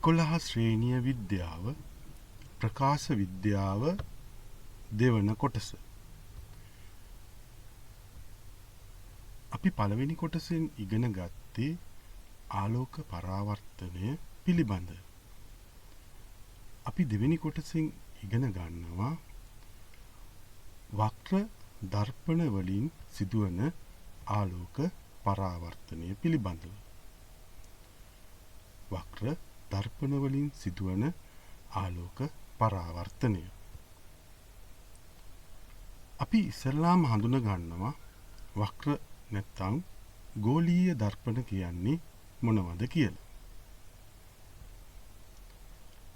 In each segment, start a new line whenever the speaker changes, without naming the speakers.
11 ශ්‍රේණිය විද්‍යාව ප්‍රකාශ විද්‍යාව දෙවන කොටස. අපි පළවෙනි කොටසෙන් ඉගෙන ගත්තේ ආලෝක පරාවර්තනය පිළිබඳ. අපි දෙවෙනි කොටසෙන් ඉගෙන ගන්නවා වක්‍ර දර්පණ වලින් සිදුවන ආලෝක පරාවර්තනය පිළිබඳව. වක්‍ර දර්පණ වලින් සිදුවන ආලෝක පරාවර්තනය. අපි ඉස්සෙල්ලාම හඳුන ගන්නවා වක්‍ර නැත්තම් ගෝලීය දර්පණ කියන්නේ මොනවද කියලා.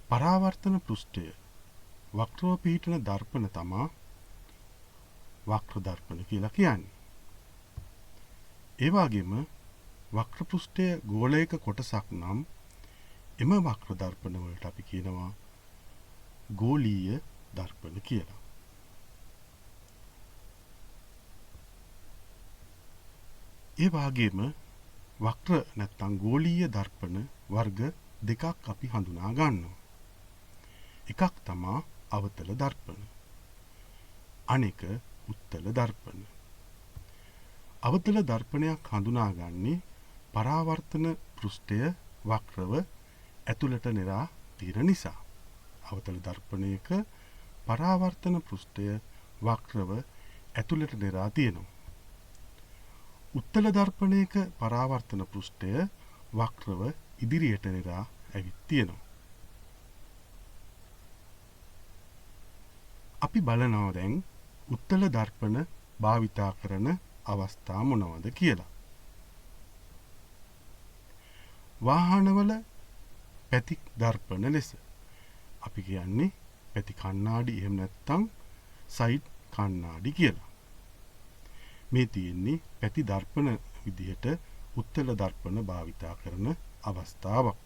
පරාවර්තන පෘෂ්ඨය වක්‍රව පිහිටන දර්පණ තමා වක්‍ර දර්පණ කියලා කියන්නේ. ඒ වගේම වක්‍ර පෘෂ්ඨය ගෝලයක කොටසක් නම් එම වක්‍ර දර්පණ වලට අපි කියනවා ගෝලීය දර්පණ කියලා. ඒ වගේම වක්‍ර නැත්නම් ගෝලීය දර්පණ වර්ග දෙකක් අපි හඳුනා ගන්නවා. එකක් තමා අවතල දර්පණ. අනෙක උත්තල දර්පණ. අවතල දර්පණයක් හඳුනාගන්නේ පරාවර්තන පෘෂ්ඨය වක්‍රව ඇතුළට නෙරා තියෙන නිසා. අවතල දර්පණයක පරාවර්තන පෘෂ්ඨය වක්‍රව ඇතුළට නෙරා තියෙනවා. උත්තල දර්පණයක පරාවර්තන පෘෂ්ඨය වක්‍රව ඉදිරියට නෙරා ඇවිත් තියෙනවා. අපි බලනවා දැන් උත්තල දර්පණ භාවිතා කරන අවස්ථා මොනවද කියලා. වාහනවල පැති දර්පණ ලෙස අපි කියන්නේ පැති කණ්ණාඩි එහෙම නැත්නම් සයිඩ් කණ්ණාඩි කියලා. මේ තියෙන්නේ පැති දර්පණ විදිහට උත්තල දර්පණ භාවිතා කරන අවස්ථාවක්.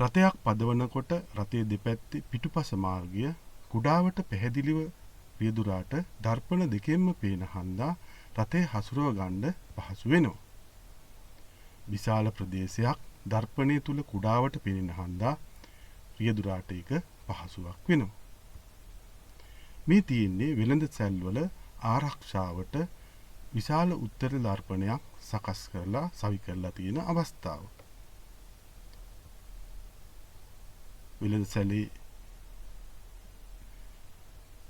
රථයක් පදවනකොට රථයේ දෙපැත්තේ පිටුපස මාර්ගය කුඩාවට පැහැදිලිව රියදුරාට දර්පණ දෙකෙන්ම පේන හන්දා රථය හසුරව ගන්න පහසු වෙනවා. විශාල ප්‍රදේශයක් දර්පණය තුල කුඩාවට පෙනෙන හන්දා රියදුරාට ඒක පහසුවක් වෙනවා. මේ තියෙන්නේ වෙළඳ සැල්වල ආරක්ෂාවට විශාල උත්තර දර්පණයක් සකස් කරලා සවි කරලා තියෙන අවස්ථාව. වෙළඳ සැලේ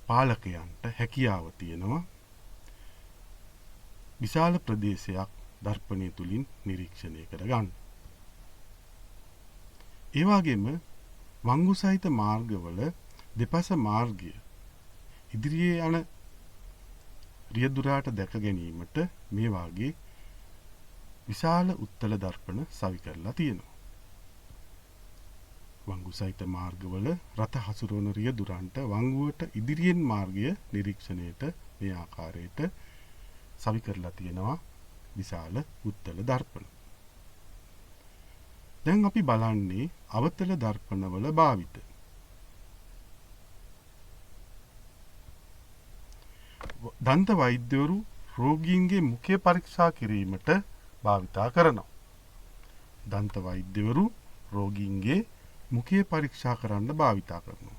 පාලකයන්ට හැකියාව තියෙනවා විශාල ප්‍රදේශයක් දර්පණය තුලින් නිරීක්ෂණය කරගන්න. ඒ වගේම වංගු සහිත මාර්ගවල දෙපස මාර්ගය ඉදිරියේ යන රියදුරාට දැක ගැනීමට මේ වාගේ විශාල උත්තල දර්පණ සවි කරලා තියෙනවා. වංගු සහිත මාර්ගවල රථ හසුරවන රියදුරන්ට වංගුවට ඉදිරියෙන් මාර්ගය නිරීක්ෂණයට මේ ආකාරයට සවි කරලා තියෙනවා විශාල උත්තල දර්පණ. දැන් අපි බලන්නේ අවතල දර්පණවල භාවිත. දන්ත වෛද්‍යවරු රෝගීන්ගේ මුඛය පරීක්ෂා කිරීමට භාවිතා කරනවා. දන්ත වෛද්‍යවරු රෝගීන්ගේ මුඛය පරීක්ෂා කරන්න භාවිතා කරනවා.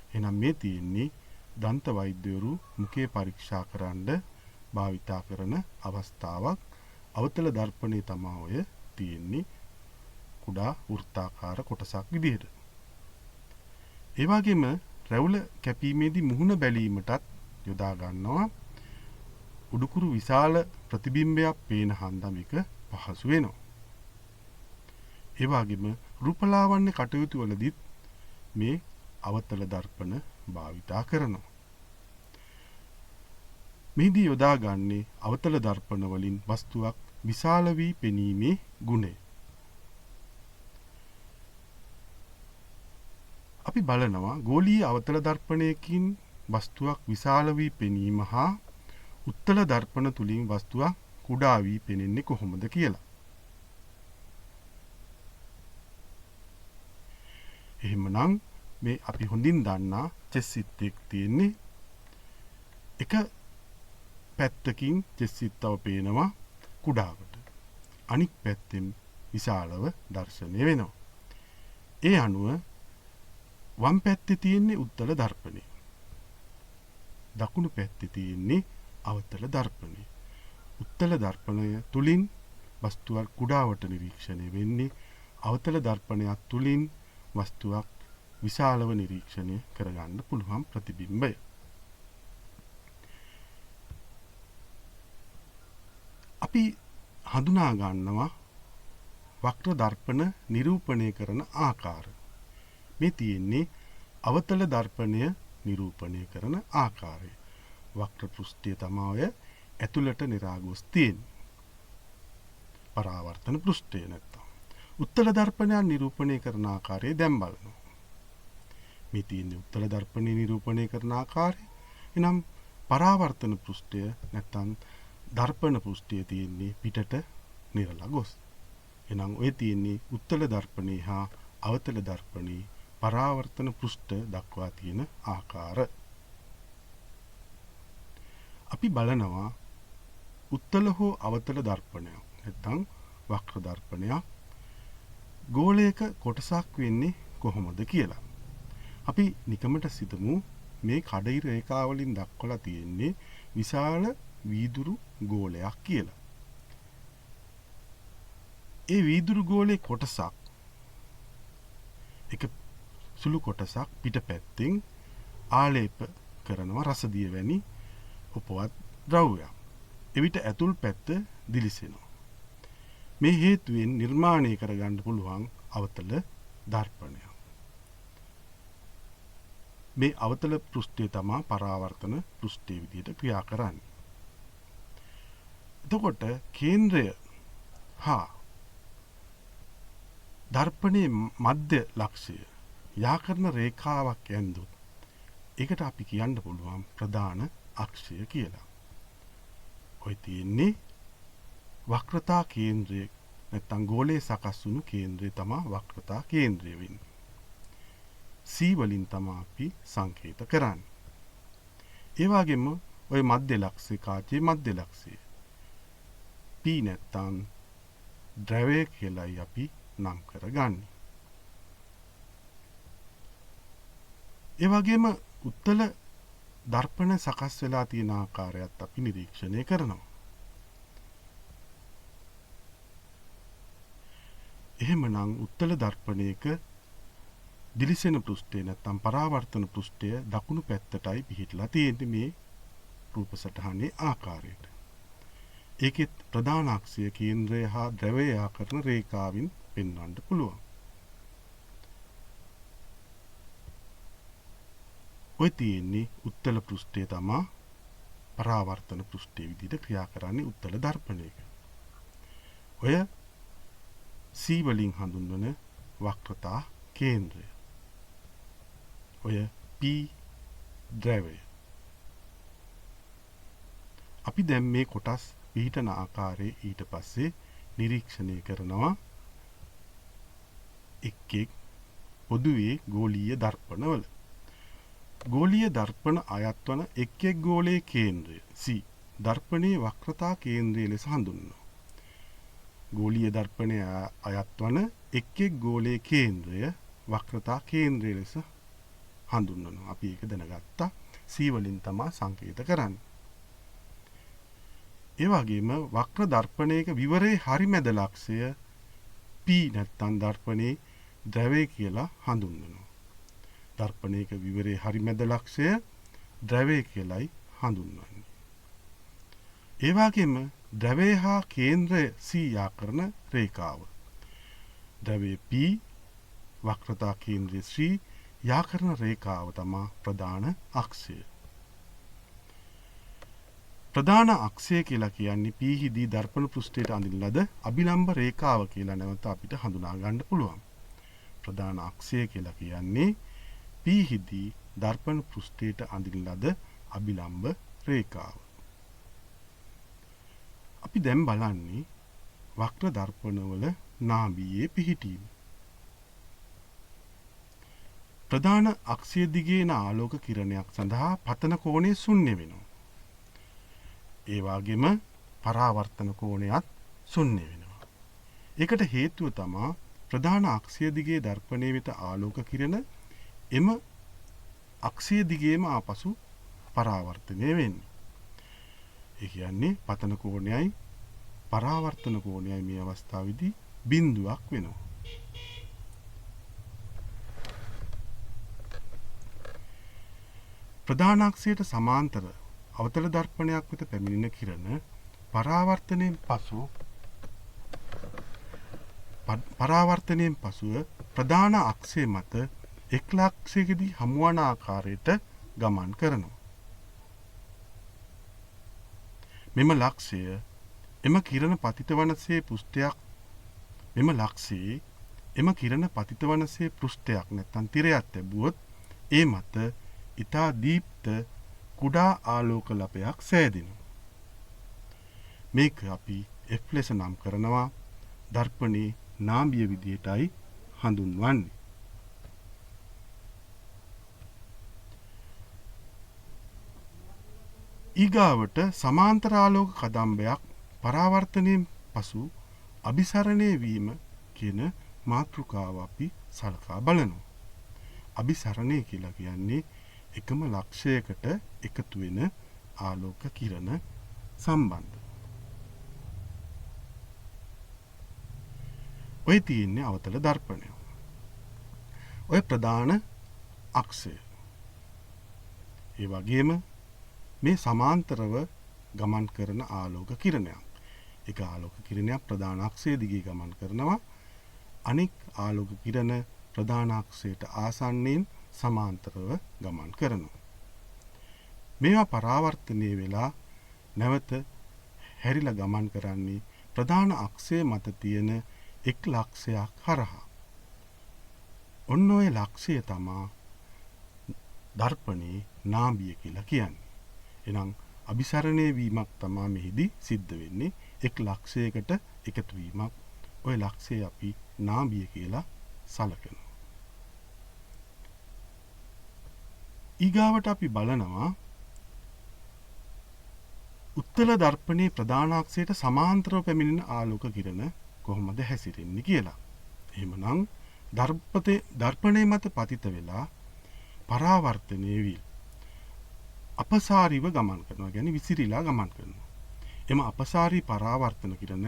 එහෙනම් මේ තියෙන්නේ දන්ත වෛද්‍යවරු මුඛය පරීක්ෂා කරන්න භාවිතා කරන අවස්ථාවක්. අවතල දර්පණේ තමයි ඔය තියෙන්නේ කුඩා වෘත්තාකාර කොටසක් විදිහට. ඒ වගේම රැවුල කැපීමේදී මුහුණ බැලීමටත් යොදා ගන්නවා. උඩුකුරු විශාල ප්‍රතිබිම්බයක් පේන හන්දා මේක පහසු වෙනවා. ඒ වගේම රූපලාවන්‍ය කටයුතු වලදීත් මේ අවතල දර්පණ භාවිතා කරනවා. මේදී යොදා ගන්නේ අවතල දර්පණ වලින් වස්තුවක් විශාල වී පෙනීමේ ගුණය. අපි බලනවා ගෝලීය අවතල දර්පණයකින් වස්තුවක් විශාල වී පෙනීම හා උත්තල දර්පණ තුලින් වස්තුවක් කුඩා වී පෙනෙන්නේ කොහොමද කියලා. එහෙමනම් මේ අපි හොඳින් දන්නා චෙස්සිත් එක තියෙන්නේ එක පැත්තකින් චෙස්සිත්තව පේනවා කුඩාවට. අනික් පැත්තෙන් විශාලව දර්ශනය වෙනවා. ඒ අනුව වම් පැත්තේ තියෙන්නේ උත්තල දර්පණය. දකුණු පැත්තේ තියෙන්නේ අවතල දර්පණය. උත්තල දර්පණය තුලින් වස්තුවක් කුඩාවට නිරීක්ෂණය වෙන්නේ. අවතල දර්පණයක් තුලින් වස්තුවක් විශාලව නිරීක්ෂණය කරගන්න පුළුවන් ප්‍රතිබිම්බය. අපි හඳුනා ගන්නවා වක්‍ර දර්පණ නිරූපණය කරන ආකාර. මේ තියෙන්නේ අවතල දර්පණය නිරූපණය කරන ආකාරය. වක්‍ර පෘෂ්ඨය තමයි ඇතුළට නිරාගොස් තියෙන්නේ. පරාවර්තන පෘෂ්ඨය නැත්තම්. උත්තල දර්පණය නිරූපණය කරන ආකාරය දැන් බලනවා. මේ තියෙන්නේ උත්තල දර්පණය නිරූපණය කරන ආකාරය. එනම් පරාවර්තන පෘෂ්ඨය නැත්තම් දර්පණ පෘෂ්ඨය තියෙන්නේ පිටට නිරලා ගොස්. එනම් ඔය තියෙන්නේ උත්තල දර්පණේ හා අවතල දර්පණේ පරාවර්තන පෘෂ්ඨ දක්වා තියෙන ආකාර. අපි බලනවා උත්තල හෝ අවතල දර්පණයක් නැත්නම් වක්‍ර දර්පණයක් ගෝලයක කොටසක් වෙන්නේ කොහොමද කියලා. අපි නිකමට සිතමු මේ කඩිර රේඛාවලින් දක්වලා තියෙන්නේ විශාල වීදුරු ගෝලයක් කියලා. ඒ වීදුරු ගෝලයේ කොටසක් එක සුළු කොටසක් පිටපැත්තෙන් ආලේප කරනවා රසදිය වැනි උපවත් ද්‍රව්‍යයක්. එවිට ඇතුල් පැත්ත දිලිසෙනවා. මේ හේතුවෙන් නිර්මාණය කරගන්න පුළුවන් අවතල දර්පණය. මේ අවතල පෘෂ්ඨය තමයි පරාවර්තන පෘෂ්ඨය විදිහට ක්‍රියා කරන්නේ. එතකොට කේන්ද්‍රය හා දර්පණයේ මධ්‍ය ලක්ෂය යා කරන රේඛාවක් ඇන්දොත් ඒකට අපි කියන්න පුළුවන් ප්‍රධාන අක්ෂය කියලා. ඔය තියෙන්නේ වක්‍රතා කේන්ද්‍රය නැත්නම් ගෝලයේ සකස් වුණු කේන්ද්‍රය තමයි වක්‍රතා කේන්ද්‍රය වෙන්නේ. C වලින් තමයි අපි සංකේත කරන්නේ. ඒ වගේම ওই මධ්‍ය ලක්ෂය කාචේ මධ්‍ය ලක්ෂය P නැත්නම් ද්‍රවය කියලායි අපි නම් කරගන්නේ. ඒ වගේම උත්තල දර්පණ සකස් වෙලා තියෙන ආකාරයත් අපි නිරීක්ෂණය කරනවා. එහෙමනම් උත්තල දර්පණයක දිලිසෙන පෘෂ්ඨය නැත්නම් පරාවර්තන පෘෂ්ඨය දකුණු පැත්තටයි පිහිටලා තියෙන්නේ මේ රූප සටහනේ ආකාරයට. ඒකෙත් ප්‍රධාන අක්ෂය කේන්ද්‍රය හා ද්‍රවය ආකරන රේඛාවෙන් පෙන්වන්න පුළුවන්. ඔය තියෙන්නේ උත්තල පෘෂ්ඨය තමයි පරාවර්තන පෘෂ්ඨය විදිහට ක්‍රියා කරන්නේ උත්තල දර්පණයක. ඔය C වලින් හඳුන්වන වක්‍රතා කේන්ද්‍රය. ඔය P ද්‍රවය. අපි දැන් මේ කොටස් පිහිටන ආකාරයේ ඊට පස්සේ නිරීක්ෂණය කරනවා එක් පොදුවේ ගෝලීය දර්පණවල. ගෝලීය දර්පණ අයත් වන එක් ගෝලයේ කේන්ද්‍රය C දර්පණයේ වක්‍රතා කේන්ද්‍රය ලෙස හඳුන්වනවා. ගෝලීය දර්පණය අයත් වන එක් ගෝලයේ කේන්ද්‍රය වක්‍රතා කේන්ද්‍රය ලෙස හඳුන්වනවා. අපි ඒක දැනගත්තා. C වලින් තමයි සංකේත කරන්නේ. ඒ වගේම වක්‍ර දර්පණයක විවරයේ හරිමැද ලක්ෂය P නැත්නම් දර්පණයේ ද්‍රවය කියලා හඳුන්වනවා. දර්පණයක විවරයේ හරිමැද ලක්ෂය ද්‍රවය කියලායි හඳුන්වන්නේ. ඒ වගේම ද්‍රවය හා කේන්ද්‍රය C යා කරන රේඛාව. ද්‍රවය P වක්‍රතා කේන්ද්‍රය C යා කරන රේඛාව තමයි ප්‍රධාන අක්ෂය. ප්‍රධාන අක්ෂය කියලා කියන්නේ P හිදී දර්පණ පෘෂ්ඨයට අඳින ලද අභිලම්බ රේඛාව කියලා නැවත අපිට හඳුනා ගන්න පුළුවන්. ප්‍රධාන අක්ෂය කියලා කියන්නේ P හිදී දර්පණ පෘෂ්ඨයට අඳින ලද අභිලම්බ රේඛාව. අපි දැන් බලන්නේ වක්‍ර දර්පණවල නාභියේ පිහිටීම. ප්‍රධාන අක්ෂය දිගේ යන ආලෝක කිරණයක් සඳහා පතන කෝණය ශුන්‍ය වෙනවා. ඒ වගේම පරාවර්තන කෝණයත් ශුන්‍ය වෙනවා. ඒකට හේතුව තමයි ප්‍රධාන අක්ෂය දිගේ දර්පණය වෙත ආලෝක කිරණ එම අක්ෂය දිගේම ආපසු පරාවර්තනය වෙන්නේ. ඒ කියන්නේ පතන කෝණයයි පරාවර්තන කෝණයයි මේ අවස්ථාවේදී බිඳුවක් වෙනවා. ප්‍රධාන අක්ෂයට සමාන්තර අවතල දර්පණයක් වෙත පැමිණෙන කිරණ පරාවර්තනයෙන් පසුව ප්‍රධාන අක්ෂය මත එක් ලක්ෂයකදී හමුවන ආකාරයට ගමන් කරනවා. මෙම ලක්ෂය එම කිරණ පතිත වනසේ පෘෂ්ඨයක් නැත්නම් තිරයක් ලැබුවොත් ඒ මත ඉතා දීප්ත කුඩා ආලෝක ලපයක් සෑදෙනවා. මේක අපි F ලෙස නම් කරනවා දර්පණේ නාභිය විදියටයි හඳුන්වන්නේ. ඊගාවට සමාන්තර ආලෝක කදම්බයක් පරාවර්තනයෙන් පසු අභිසරණය වීම කියන මාතෘකාව අපි සලකා බලනවා. අභිසරණය කියලා කියන්නේ එකම ලක්ෂයකට එකතු වෙන ආලෝක කිරණ සම්බන්ධ. ඔය තියෙන්නේ අවතල දර්පණය. ඔය ප්‍රධාන අක්ෂය. ඒ වගේම මේ සමාන්තරව ගමන් කරන ආලෝක කිරණයක්. එක ආලෝක කිරණයක් ප්‍රධාන අක්ෂය දිගේ ගමන් කරනවා. අනෙක් ආලෝක කිරණ ප්‍රධාන අක්ෂයට ආසන්නයෙන් සමාන්තරව ගමන් කරනවා. මේවා පරාවර්තනය වෙලා නැවත හැරිලා ගමන් කරන්නේ ප්‍රධාන අක්ෂය මත තියෙන එක් ලක්ෂයක් හරහා. ඔන්න ඔය ලක්ෂය තමා දර්පණේ නාභිය කියලා කියන්නේ. එහෙනම් අභිසරණය වීමක් තමා මෙහිදී සිද්ධ වෙන්නේ. එක් ලක්ෂයකට එකතු වීමක්. ඔය ලක්ෂය අපි නාභිය කියලා සලකනවා. ඊගාවට අපි බලනවා උත්තල දර්පණේ ප්‍රධාන අක්ෂයට සමාන්තරව පැමිණෙන ආලෝක කිරණ කොහොමද හැසිරෙන්නේ කියලා. එහෙමනම් දර්පණේ මත පතිත වෙලා පරාවර්තනය වී අපසාරීව ගමන් කරනවා. කියන්නේ විසිරීලා ගමන් කරනවා. එම අපසාරී පරාවර්තන කිරණ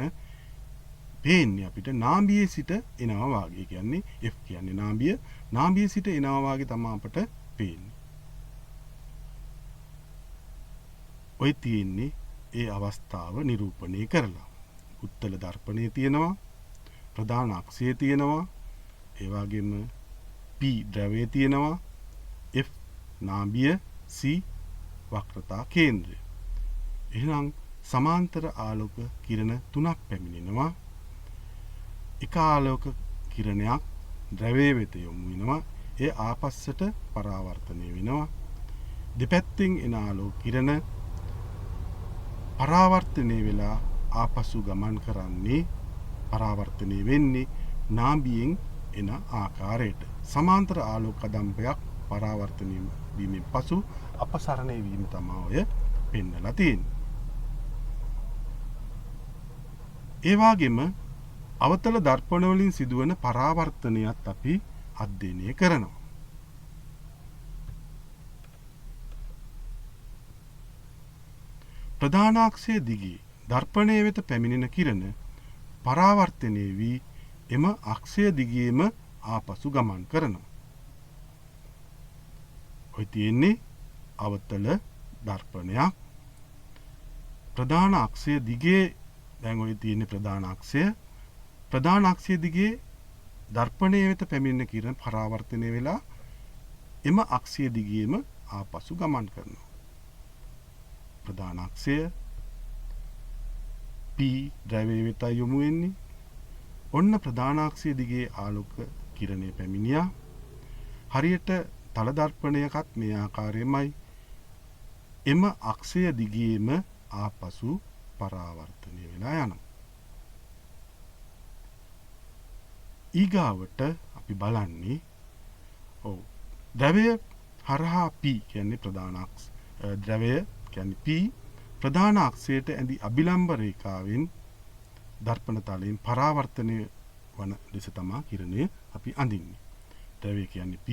පේන්නේ අපිට නාභියේ සිට එනවා වාගේ. කියන්නේ F කියන්නේ නාභිය. නාභියේ සිට එනවා වාගේ තමයි අපට පේන්නේ. ඔය තියෙන්නේ ඒ අවස්ථාව නිරූපණය කරලා. උත්තල දර්පණයේ තියෙනවා, ප්‍රධාන අක්ෂය තියෙනවා, ඒ වගේම P ද්‍රව්‍යය තියෙනවා, F නාභිය, C වක්‍රතා කේන්ද්‍රය. එහෙනම් සමාන්තර ආලෝක කිරණ තුනක් පැමිණෙනවා. එක ආලෝක කිරණයක් ද්‍රව්‍ය වෙත යොමු වෙනවා. ඒ ආපස්සට පරාවර්තනය වෙනවා. දෙපැත්තෙන් එන ආලෝක කිරණ පරාවර්තනය වෙලා ආපසු ගමන් කරන්නේ පරාවර්තනය වෙන්නේ නාභියෙන් එන ආකාරයට. සමාන්තර ආලෝක කදම්බයක් පරාවර්තනය වීමෙන් පසු අපසරණය වීම තමයි ඔය පෙන්නලා තියෙන්නේ. ඒ වගේම අවතල දර්පණ වලින් සිදුවන පරාවර්තනයත් අපි අධ්‍යයනය කරනවා. ප්‍රධාන අක්ෂය දිගේ දර්පණය වෙත පැමිණෙන කිරණ පරාවර්තනය වී එම අක්ෂය දිගේම ආපසු ගමන් කරනවා. ඔය තියෙන්නේ අවතල දර්පණයක්. ප්‍රධාන අක්ෂය දිගේ දැන් ඔය තියෙන්නේ ප්‍රධාන අක්ෂය. ප්‍රධාන අක්ෂය දිගේ දර්පණය වෙත පැමිණෙන කිරණ පරාවර්තනය වෙලා එම අක්ෂය දිගේම ආපසු ගමන් කරනවා. ප්‍රධාන අක්ෂය P ද්‍රව්‍ය වෙත යොමු වෙන්නේ. ඔන්න ප්‍රධාන අක්ෂය දිගේ ආලෝක කිරණය පැමිණියා. හරියට තල දර්පණයකත් මේ ආකාරයෙන්මයි එම අක්ෂය දිගේම ආපසු පරාවර්තනය වෙලා යනවා. ඊගාවට අපි බලන්නේ ද්‍රව්‍ය හරහා P කියන්නේ ප්‍රධාන අක්ෂ ද්‍රව්‍ය කියන්නේ P ප්‍රධාන අක්ෂයට ඇඳි අභිලම්බ රේඛාවෙන් දර්පණ තලයෙන් පරාවර්තනය වන ලෙස තමයි කිරණය අපි අඳින්නේ. ද්‍රව්‍ය කියන්නේ P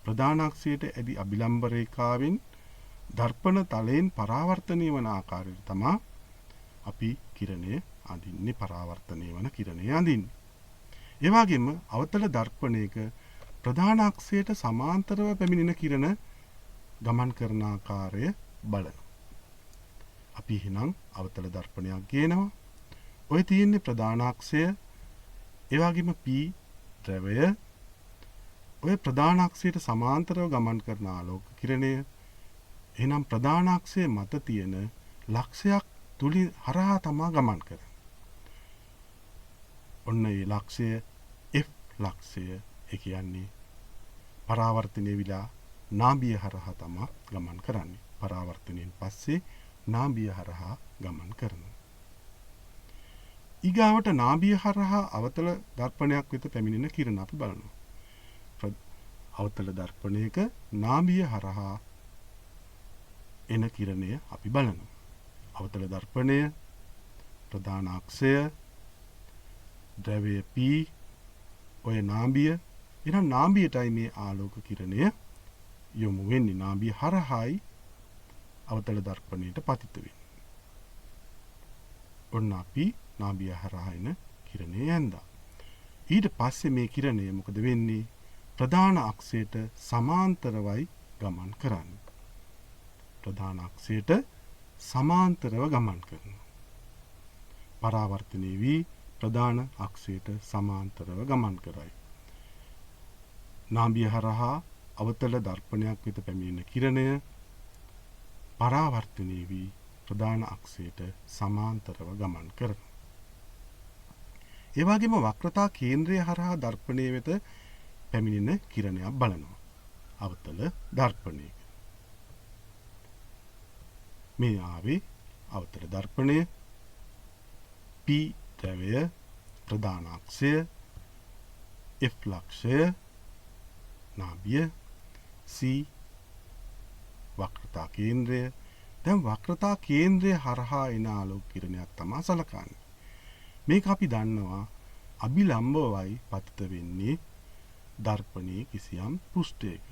ප්‍රධාන අක්ෂයට ඇති අභිලම්බ රේඛාවෙන් දර්පණ තලයෙන් පරාවර්තනය වන ආකාරයට තමයි අපි කිරණය අඳින්නේ, පරාවර්තනය වන කිරණය අඳින්නේ. ඒ වගේම අවතල දර්පණයක ප්‍රධාන අක්ෂයට සමාන්තරව පැමිණෙන කිරණ ගමන් කරන ආකාරය බලනවා. අපි එහෙනම් අවතල දර්පණයක් ගේනවා. ඔය තියෙන්නේ ප්‍රධාන අක්ෂය, ඒ වගේම P ද්‍රවය, ඔය ප්‍රධාන අක්ෂයට සමාන්තරව ගමන් කරන ආලෝක කිරණය. එහෙනම් ප්‍රධාන අක්ෂය මත තියෙන ලක්ෂයක් තුලින් හරහා තමයි ගමන් කරන්නේ. ඔන්න ඒ ලක්ෂය F ලක්ෂය, ඒ කියන්නේ පරාවර්තනය විලා නාභිය හරහා තමයි ගමන් කරන්නේ. පරාවර්තනයෙන් පස්සේ නාභිය හරහා ගමන් කරනවා. ඊගාවට නාභිය හරහා අවතල දර්පණයක් වෙත පැමිණෙන කිරණ අපි බලනවා. අවතල දර්පණයක නාභිය හරහා එන කිරණය අපි බලනවා. අවතල දර්පණය, ප්‍රධාන අක්ෂය, ද්‍රව්‍ය P, ඔය නාභිය. එහෙනම් නාභියටයි මේ ආලෝක කිරණය යොමු වෙන්නේ. නාභිය හරහායි අවතල දර්පණයට පතිත වෙන්නේ. ඔන්න අපි නාභිය හරහා එන කිරණය ඇඳා. ඊට පස්සේ මේ කිරණය මොකද වෙන්නේ? ප්‍රධාන අක්ෂයට සමාන්තරවයි ගමන් කරන්නේ. ප්‍රධාන අක්ෂයට සමාන්තරව ගමන් කරනවා. පරාවර්තනය වී ප්‍රධාන අක්ෂයට සමාන්තරව ගමන් කරයි. නාභිය හරහා අවතල දර්පණයක් වෙත පැමිණෙන කිරණය පරාවර්තනය වී ප්‍රධාන අක්ෂයට සමාන්තරව ගමන් කරනවා. ඒ වගේම වක්‍රතා කේන්ද්‍රය හරහා දර්පණය වෙත පැමිණෙන කිරණයක් බලනවා. අවතල දර්පණයක. මේ ආවේ අවතල දර්පණය, P ද්‍රවය, ප්‍රධාන අක්ෂය, F ලක්ෂය, නාභිය, C වක්‍රතා කේන්ද්‍රය. දැන් වක්‍රතා කේන්ද්‍රය හරහා එන ආලෝක කිරණයක් තමයි සලකන්නේ. මේක අපි දන්නවා අභිලම්බවයි පතිත වෙන්නේ දර්පණයේ කිසියම් පෘෂ්ඨයක.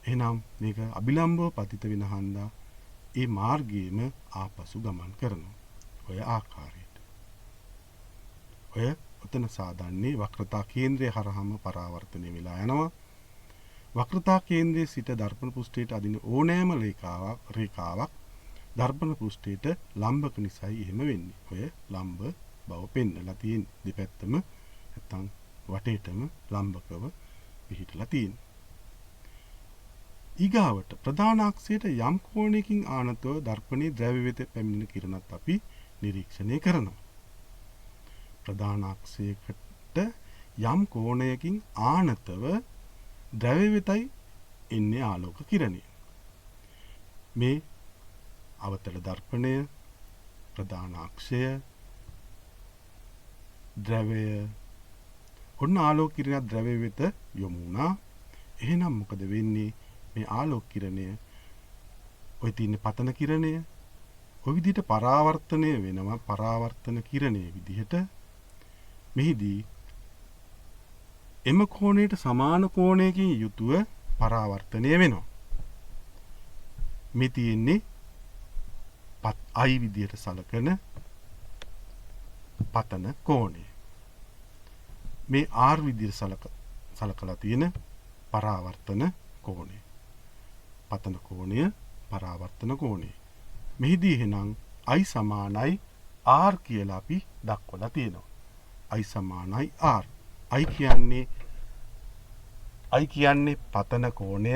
එහෙනම් මේක අභිලම්බව පතිත වෙන හන්දා ඒ මාර්ගයේම ආපසු ගමන් කරනවා. ඔය ආකාරයට. ඔය ඔතන සාදන්නේ වක්‍රතා කේන්ද්‍රය හරහාම පරාවර්තනය වෙලා යනවා. වක්‍රතා කේන්ද්‍රයේ සිට දර්පණ පෘෂ්ඨයට අදින ඕනෑම රේඛාවක් දර්පණ පෘෂ්ඨයට ලම්බක නිසායි එහෙම වෙන්නේ. ඔය ලම්බ බව පෙන්නලා තියෙන දෙපැත්තම නැත්තම් වටේටම ලම්බකව පිහිටලා තියෙනවා. ඊගාවට ප්‍රධාන අක්ෂයට යම් කෝණයකින් ආනතව දර්පණයේ ද්‍රව්‍ය වෙත පැමිණෙන කිරණත් අපි නිරීක්ෂණය කරනවා. ප්‍රධාන අක්ෂයකට යම් කෝණයකින් ආනතව ද්‍රව්‍ය වෙතයි එන්නේ ආලෝක කිරණය. මේ අවතල දර්පණය, ප්‍රධාන අක්ෂය, ද්‍රවය, ඔන්න ආලෝක කිරණයක් ද්‍රව්‍ය වෙත යොමු වුණා. එහෙනම් මොකද වෙන්නේ? මේ ආලෝක කිරණය, ඔය තියෙන පතන කිරණය, ඔය විදිහට පරාවර්තනය වෙනවා. පරාවර්තන කිරණයේ විදිහට මෙහිදී එම කෝණයට සමාන කෝණයකින් යුතුව පරාවර්තනය වෙනවා. මේ තියෙන්නේ I විදිහට සලකන පතන කෝණය. මේ R විදිහට සලකලා තියෙන පරාවර්තන කෝණය. පතන කෝණය, පරාවර්තන කෝණය. මෙහිදී එහෙනම් I සමානයි R කියලා අපි දක්වලා තියෙනවා. I සමානයි R. I කියන්නේ පතන කෝණය,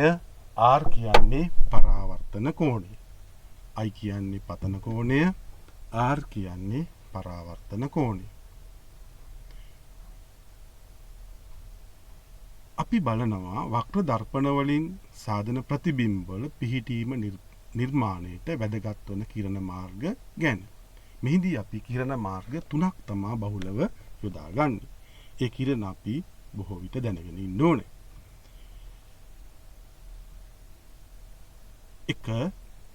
R කියන්නේ පරාවර්තන කෝණය. I කියන්නේ පතන කෝණය, R කියන්නේ පරාවර්තන කෝණය. අපි බලනවා වක්‍ර දර්පණ වලින් සාධන ප්‍රතිබිම්බ වල පිහිටීම නිර්මාණයට වැදගත් වන කිරණ මාර්ග ගැන. මෙහිදී අපි කිරණ මාර්ග 3ක් තමයි බහුලව යොදාගන්නේ. ඒ කිරණ අපි බොහෝ විට දැනගෙන ඉන්න ඕනේ. එක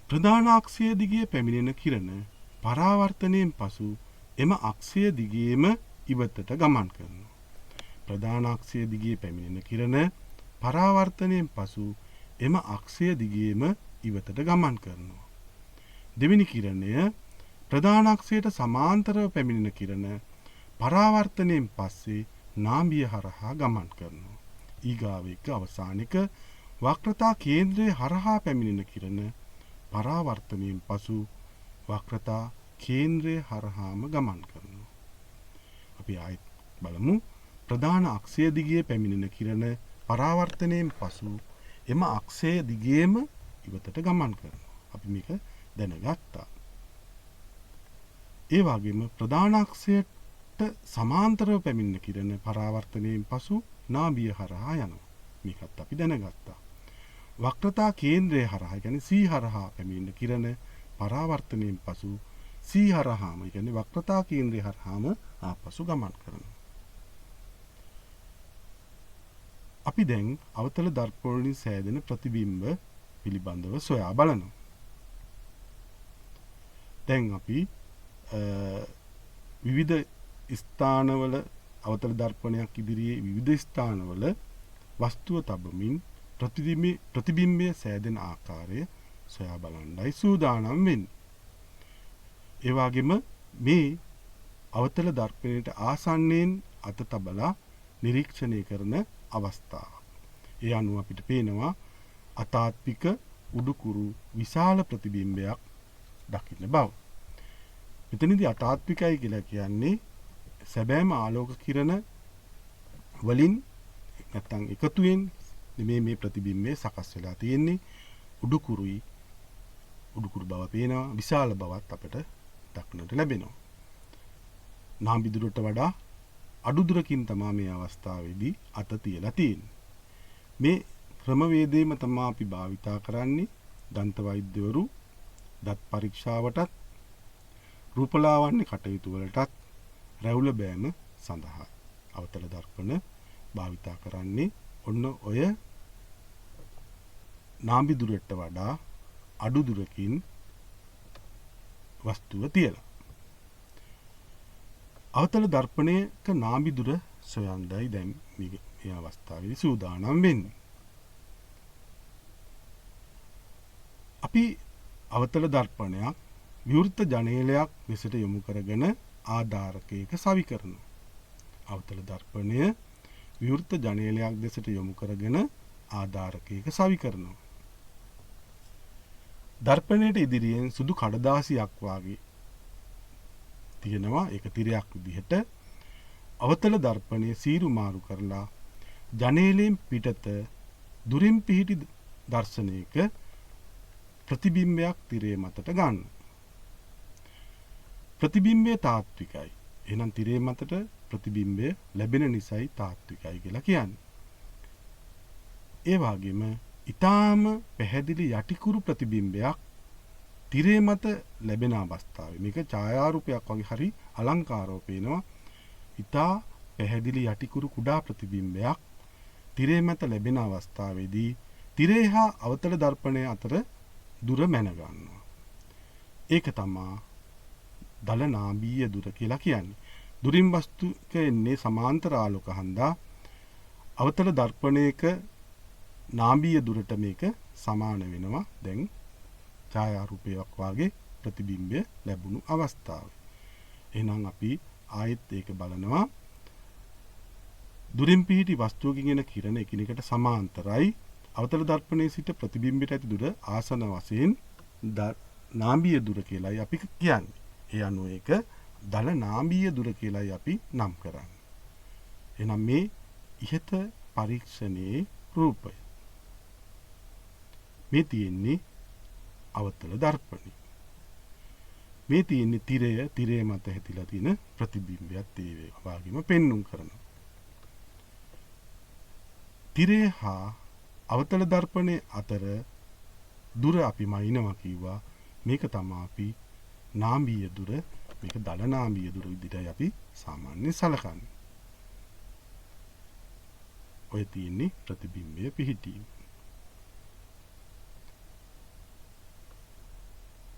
ප්‍රධාන අක්ෂය දිගේ පැමිණෙන කිරණ පරාවර්තනයෙන් පසු එම අක්ෂය දිගේම ඉවතට ගමන් කරනවා. ප්‍රධාන අක්ෂය දිගේ පැමිණෙන කිරණ පරාවර්තනයෙන් පසු එම අක්ෂය දිගේම ඉවතට ගමන් කරනවා. දෙවෙනි කිරණය ප්‍රධාන අක්ෂයට සමාන්තරව පැමිණෙන කිරණ පරාවර්තනයෙන් පස්සේ නාභිය හරහා ගමන් කරනවා. ඊගාව එක අවසානික වක්‍රතා කේන්ද්‍රය හරහා පැමිණෙන කිරණ පරාවර්තනයෙන් පසු වක්‍රතා කේන්ද්‍රය හරහාම ගමන් කරනවා. අපි ආයෙත් බලමු. ප්‍රධාන අක්ෂය දිගේ පැමිණෙන කිරණ පරාවර්තනයෙන් පසු එම අක්ෂය දිගේම ඉවතට ගමන් කරනවා. අපි මේක දැනගත්තා. ඒ වගේම ප්‍රධාන අක්ෂයට සමාන්තරව පැමිණෙන කිරණ පරාවර්තනයෙන් පසු නාභිය හරහා යනවා. මේකත් අපි දැනගත්තා. වක්‍රතා කේන්ද්‍රය හරහා කියන්නේ C හරහා පැමිණෙන කිරණ පරාවර්තනයෙන් පසු C හරහාම කියන්නේ වක්‍රතා කේන්ද්‍රය හරහාම ආපසු ගමන් කරනවා. අපි දැන් අවතල දර්පණ වලින් සෑදෙන ප්‍රතිබිම්බ පිළිබඳව සොයා බලනවා. දැන් අපි විවිධ ස්ථානවල අවතල දර්පණයක් ඉදිරියේ විවිධ ස්ථානවල වස්තුව තබමින් ප්‍රතිබිම්බය සෑදෙන ආකාරය සොයා බලන්නයි සූදානම් වෙන්නේ. ඒ වගේම මේ අවතල දර්පණයට ආසන්නයෙන් අත තබලා නිරීක්ෂණය කරන අවස්ථාව. ඒ අනුව අපිට පේනවා අතාත්වික උඩුකුරු විශාල ප්‍රතිබිම්බයක් දකින්න බව. මෙතනදී අතාත්විකයි කියලා කියන්නේ සැබෑම ආලෝක කිරණ වලින් නැත්තම් එකතුවෙන් මේ ප්‍රතිබිම්බය සකස් වෙලා තියෙන්නේ. උඩුකුරු බව පේනවා, විශාල බවත් අපිට දක්නට ලැබෙනවා. නාභි දුරට වඩා අඩු දුරකින් තමයි මේ අවස්ථාවේදී අත තියලා තියෙන්නේ. මේ ක්‍රමවේදයම තමයි අපි භාවිතා කරන්නේ දන්ත වෛද්‍යවරු දත් පරීක්ෂාවටත් රූපලාවන්‍ය කටයුතු වලටත් රැවුල බෑම සඳහා අවතල දර්පණ භාවිතා කරන්නේ ඔන්න ඔය නාභි දුරට වඩා අඩු දුරකින් වස්තුව තියලා. අවතල දර්පණයක නාභි දුර සොයන්නයි දැන් මේ අවස්ථාවේදී සූදානම් වෙන්නේ. අපි අවතල දර්පණයක් විවෘත ජනේලයක් ලෙසට යොමු කරගෙන ආධාරකයක සවි කරනවා. අවතල දර්පණය විවෘත ජනේලයක් දෙසට යොමු කරගෙන ආධාරකයක සවි කරනවා. දර්පණයට ඉදිරියෙන් සුදු කඩදාසියක් වාගේ තියෙනවා. ඒක තිරයක් විදිහට අවතල දර්පණයේ සීරු මාරු කරලා ජනේලයෙන් පිටත දුරින් පිහිටි දර්ශනයක ප්‍රතිබිම්බයක් තිරේ මතට ගන්න. ප්‍රතිබිම්බය තාත්විකයි. එහෙනම් තිරේ මතට ප්‍රතිබිම්බය ලැබෙන නිසායි තාත්විකයි කියලා කියන්නේ. ඒ වගේම ඊටාම පැහැදිලි යටිකුරු ප්‍රතිබිම්බයක් තිරේ මත ලැබෙන අවස්ථාවේ මේක ඡායාරූපයක් වගේ හරි අලංකාරව පේනවා. ඊටා පැහැදිලි යටිකුරු කුඩා ප්‍රතිබිම්බයක් තිරේ මත ලැබෙන අවස්ථාවේදී තිරේ හා අවතල දර්පණය අතර දුර මැන ගන්නවා. ඒක තමයි දල නාභීය දුර කියලා කියන්නේ. දුරින් වස්තුක එන්නේ සමාන්තර ආලෝක හන්දා අවතල දර්පණයක නාභීය දුරට මේක සමාන වෙනවා. දැන් ඡායාරූපයක් වාගේ ප්‍රතිබිම්බය ලැබුණු අවස්ථාවේ. එහෙනම් අපි ආයෙත් ඒක බලනවා. දුරින් පිහිටි වස්තුවකින් එන කිරණ එකිනෙකට සමාන්තරයි. අවතල දර්පණයේ සිට ප්‍රතිබිම්බයට ඇති දුර ආසන වශයෙන් නාභීය දුර කියලායි අපි කියන්නේ. ඒ අනුව ඒක දල නාභීය දුර කියලායි අපි නම් කරන්නේ. එහෙනම් මේ ඉහත පරීක්ෂණයේ රූපය. මේ තියෙන්නේ අවතල දර්පණය. මේ තියෙන්නේ තිරය මත හැතිලා තියෙන ප්‍රතිබිම්බයත් ඒ වගේම පෙන්눔 කරනවා. තිරය හා අවතල දර්පණය අතර දුර අපි මයින්නවා කිව්වා. මේක තමයි අපි නාභීය දුර, මේක දල නාභීය දුර විදිහටයි අපි සාමාන්‍යයෙන් සලකන්නේ. ඔය තියෙන්නේ ප්‍රතිබිම්බය පිහිටීම.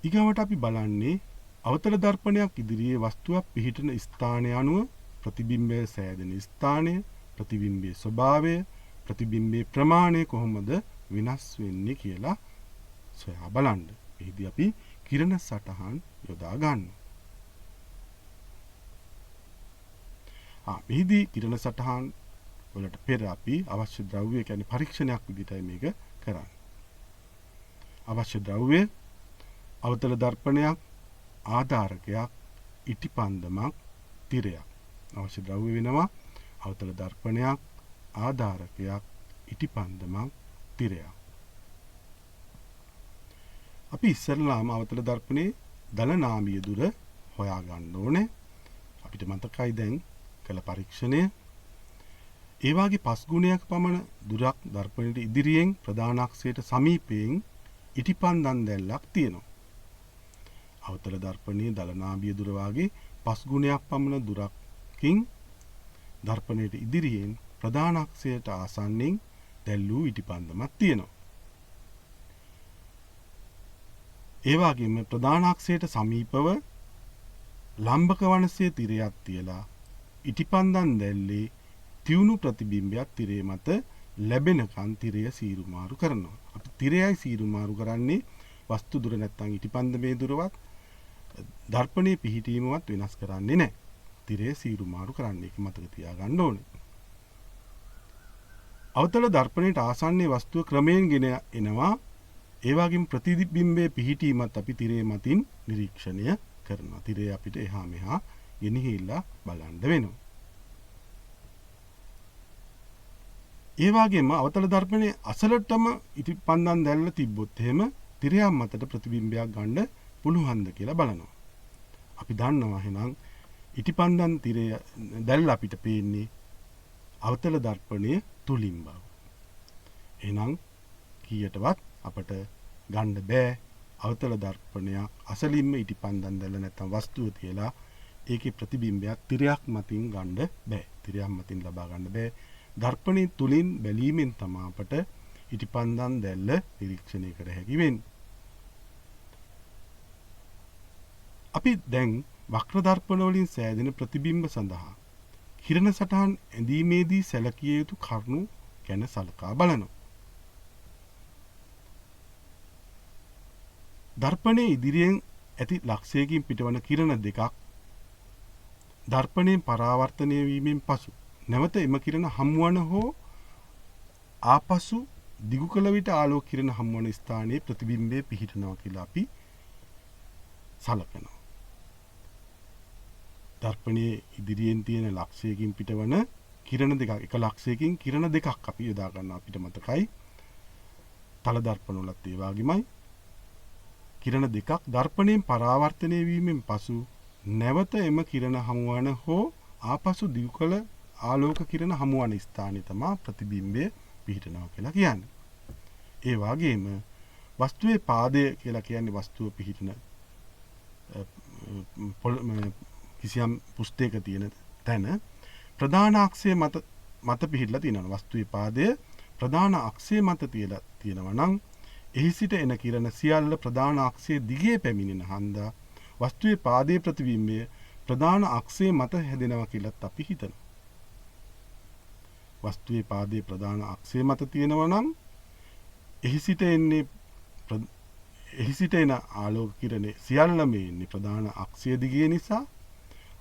ඊගවට අපි බලන්නේ අවතල දර්පණයක් ඉදිරියේ වස්තුවක් පිහිටන ස්ථානය අනුව ප්‍රතිබිම්බය සෑදෙන ස්ථානය, ප්‍රතිබිම්බයේ ස්වභාවය, ප්‍රතිබිම්බයේ ප්‍රමාණය කොහොමද වෙනස් වෙන්නේ කියලා සොයා බලන්න. එහිදී අපි කිරණ සටහන් යොදා ගන්නවා. මෙහිදී කිරණ සටහන් වලට පෙර අපි අවශ්‍ය ද්‍රව්‍ය කියන්නේ පරීක්ෂණයක් විදිහටයි මේක කරන්නේ. අවශ්‍ය ද්‍රව්‍ය අවතල දර්පණයක්, ආධාරකයක්, ඉටිපන්දමක්, තිරයක්. අවශ්‍ය ද්‍රව්‍ය වෙනවා අවතල දර්පණයක්, ආධාරකයක්, ඉටිපන්දමක්, තිරයක්. අපි ඉස්සෙල්ලාම අවතල දර්පණේ දලනාමීය දුර හොයා ගන්න ඕනේ. අපිට මතකයි දැන් කළ පරීක්ෂණය. ඒ වාගේ 5 ගුණයක පමණ දුරක් දර්පණයට ඉදිරියෙන් ප්‍රධාන අක්ෂයට සමීපයෙන් ඉටිපන්දම් දැල්ලක් තියෙනවා. අවතල දර්පණයේ දලනාභිය දුර වාගේ 5 ගුණයක් පමණ දුරකින් දර්පණයට ඉදිරියෙන් ප්‍රධාන අක්ෂයට ආසන්නයෙන් දැල්වූ ඉටිපන්දමක් තියෙනවා. ඒ වගේම ප්‍රධාන අක්ෂයට සමීපව ලම්බක වනසේ තිරයක් තියලා ඉටිපන්දම් දැල්ලේ තියුණු ප්‍රතිබිම්බයක් තිරය මත ලැබෙනකන් තිරය සීරුමාරු කරනවා. අපි තිරයයි සීරුමාරු කරන්නේ වස්තු දුර නැත්නම් ඉටිපන්දමේ දුරවත් දර්පණයේ පිහිටීමවත් වෙනස් කරන්නේ නැහැ. තිරය සීරුමාරු කරන්නේ. ඒක මතක තියාගන්න ඕනේ. අවතල දර්පණයට ආසන්නයේ වස්තුව ක්‍රමයෙන් ගෙන එනවා. ඒ වගේම ප්‍රතිබිම්බයේ පිහිටීමත් අපි තිරය මතින් නිරීක්ෂණය කරනවා. තිරය අපිට එහා මෙහා ගෙනහිල්ලා බලන්න වෙනවා. ඒ වගේම අවතල දර්පණයේ අසලටම ඉටිපන්දම් දැල්ල තිබ්බොත් එහෙම තිරයක් මතට ප්‍රතිබිම්බයක් ගන්න පුළුවන්ද කියලා බලනවා. අපි දන්නවා එහෙනම් ඉටිපන්දම් තිරය දැල්ල අපිට පේන්නේ අවතල දර්පණයේ තුලින් බව. එහෙනම් කීයටවත් අපට ගන්න බෑ අවතල දර්පණයක් අසලින්ම ඉටිපන්දම් දැල්ල නැත්නම් වස්තුව තියලා ඒකේ ප්‍රතිබිම්බයක් තිරයක් මතින් ගන්න බෑ. තිරයක් මතින් ලබා ගන්න බෑ. දර්පණයේ තුලින් බැලීමෙන් තමයි අපට ඉටිපන්දම් දැල්ල නිරීක්ෂණය කර හැකි වෙන්නේ. අපි දැන් වක්‍ර දර්පණ වලින් සෑදෙන ප්‍රතිබිම්බ සඳහා කිරණ සටහන් ඇඳීමේදී සැලකිය යුතු කරුණු ගැන සලකා බලනවා. දර්පණයේ ඉදිරියෙන් ඇති ලක්ෂයකින් පිටවන කිරණ දෙකක් දර්පණයෙන් පරාවර්තනය වීමෙන් පසු නැවත එම කිරණ හමුවන හෝ ආපසු දිගු කළ විට ආලෝක කිරණ හමුවන ස්ථානයේ ප්‍රතිබිම්බය පිහිටනවා කියලා අපි සලකනවා. දර්පණයේ ඉදිරියෙන් තියෙන ලක්ෂයකින් පිටවන කිරණ දෙකක්, එක ලක්ෂයකින් කිරණ දෙකක් අපි යොදා ගන්නවා. අපිට මතකයි තල දර්පණ වලත් ඒ වගේමයි කිරණ දෙකක් දර්පණයෙන් පරාවර්තනය වීමෙන් පසු නැවත එම කිරණ හමුවන හෝ ආපසු දිගු කළ ආලෝක කිරණ හමුවන ස්ථානයේ තමයි ප්‍රතිබිම්බය පිහිටනවා කියලා කියන්නේ. ඒ වගේම වස්තුවේ පාදය කියලා කියන්නේ වස්තුව පිහිටන කිසියම් පුස්තයක තියෙන තැන ප්‍රධාන අක්ෂය මත පිහිටලා තියෙනවා. වස්තුවේ පාදය ප්‍රධාන අක්ෂය මත තියලා තියෙනවා නම් එහි සිට එන කිරණ සියල්ල ප්‍රධාන අක්ෂයේ දිගේ පැමිණෙන හන්දා වස්තුවේ පාදයේ ප්‍රතිබිම්බය ප්‍රධාන අක්ෂයේ මත හැදෙනවා කියලාත් අපි හිතනවා. වස්තුවේ පාදයේ ප්‍රධාන අක්ෂය මත තියෙනවා නම් එහි සිට එන ආලෝක කිරණේ සියල්ලම එන්නේ ප්‍රධාන අක්ෂය දිගේ නිසා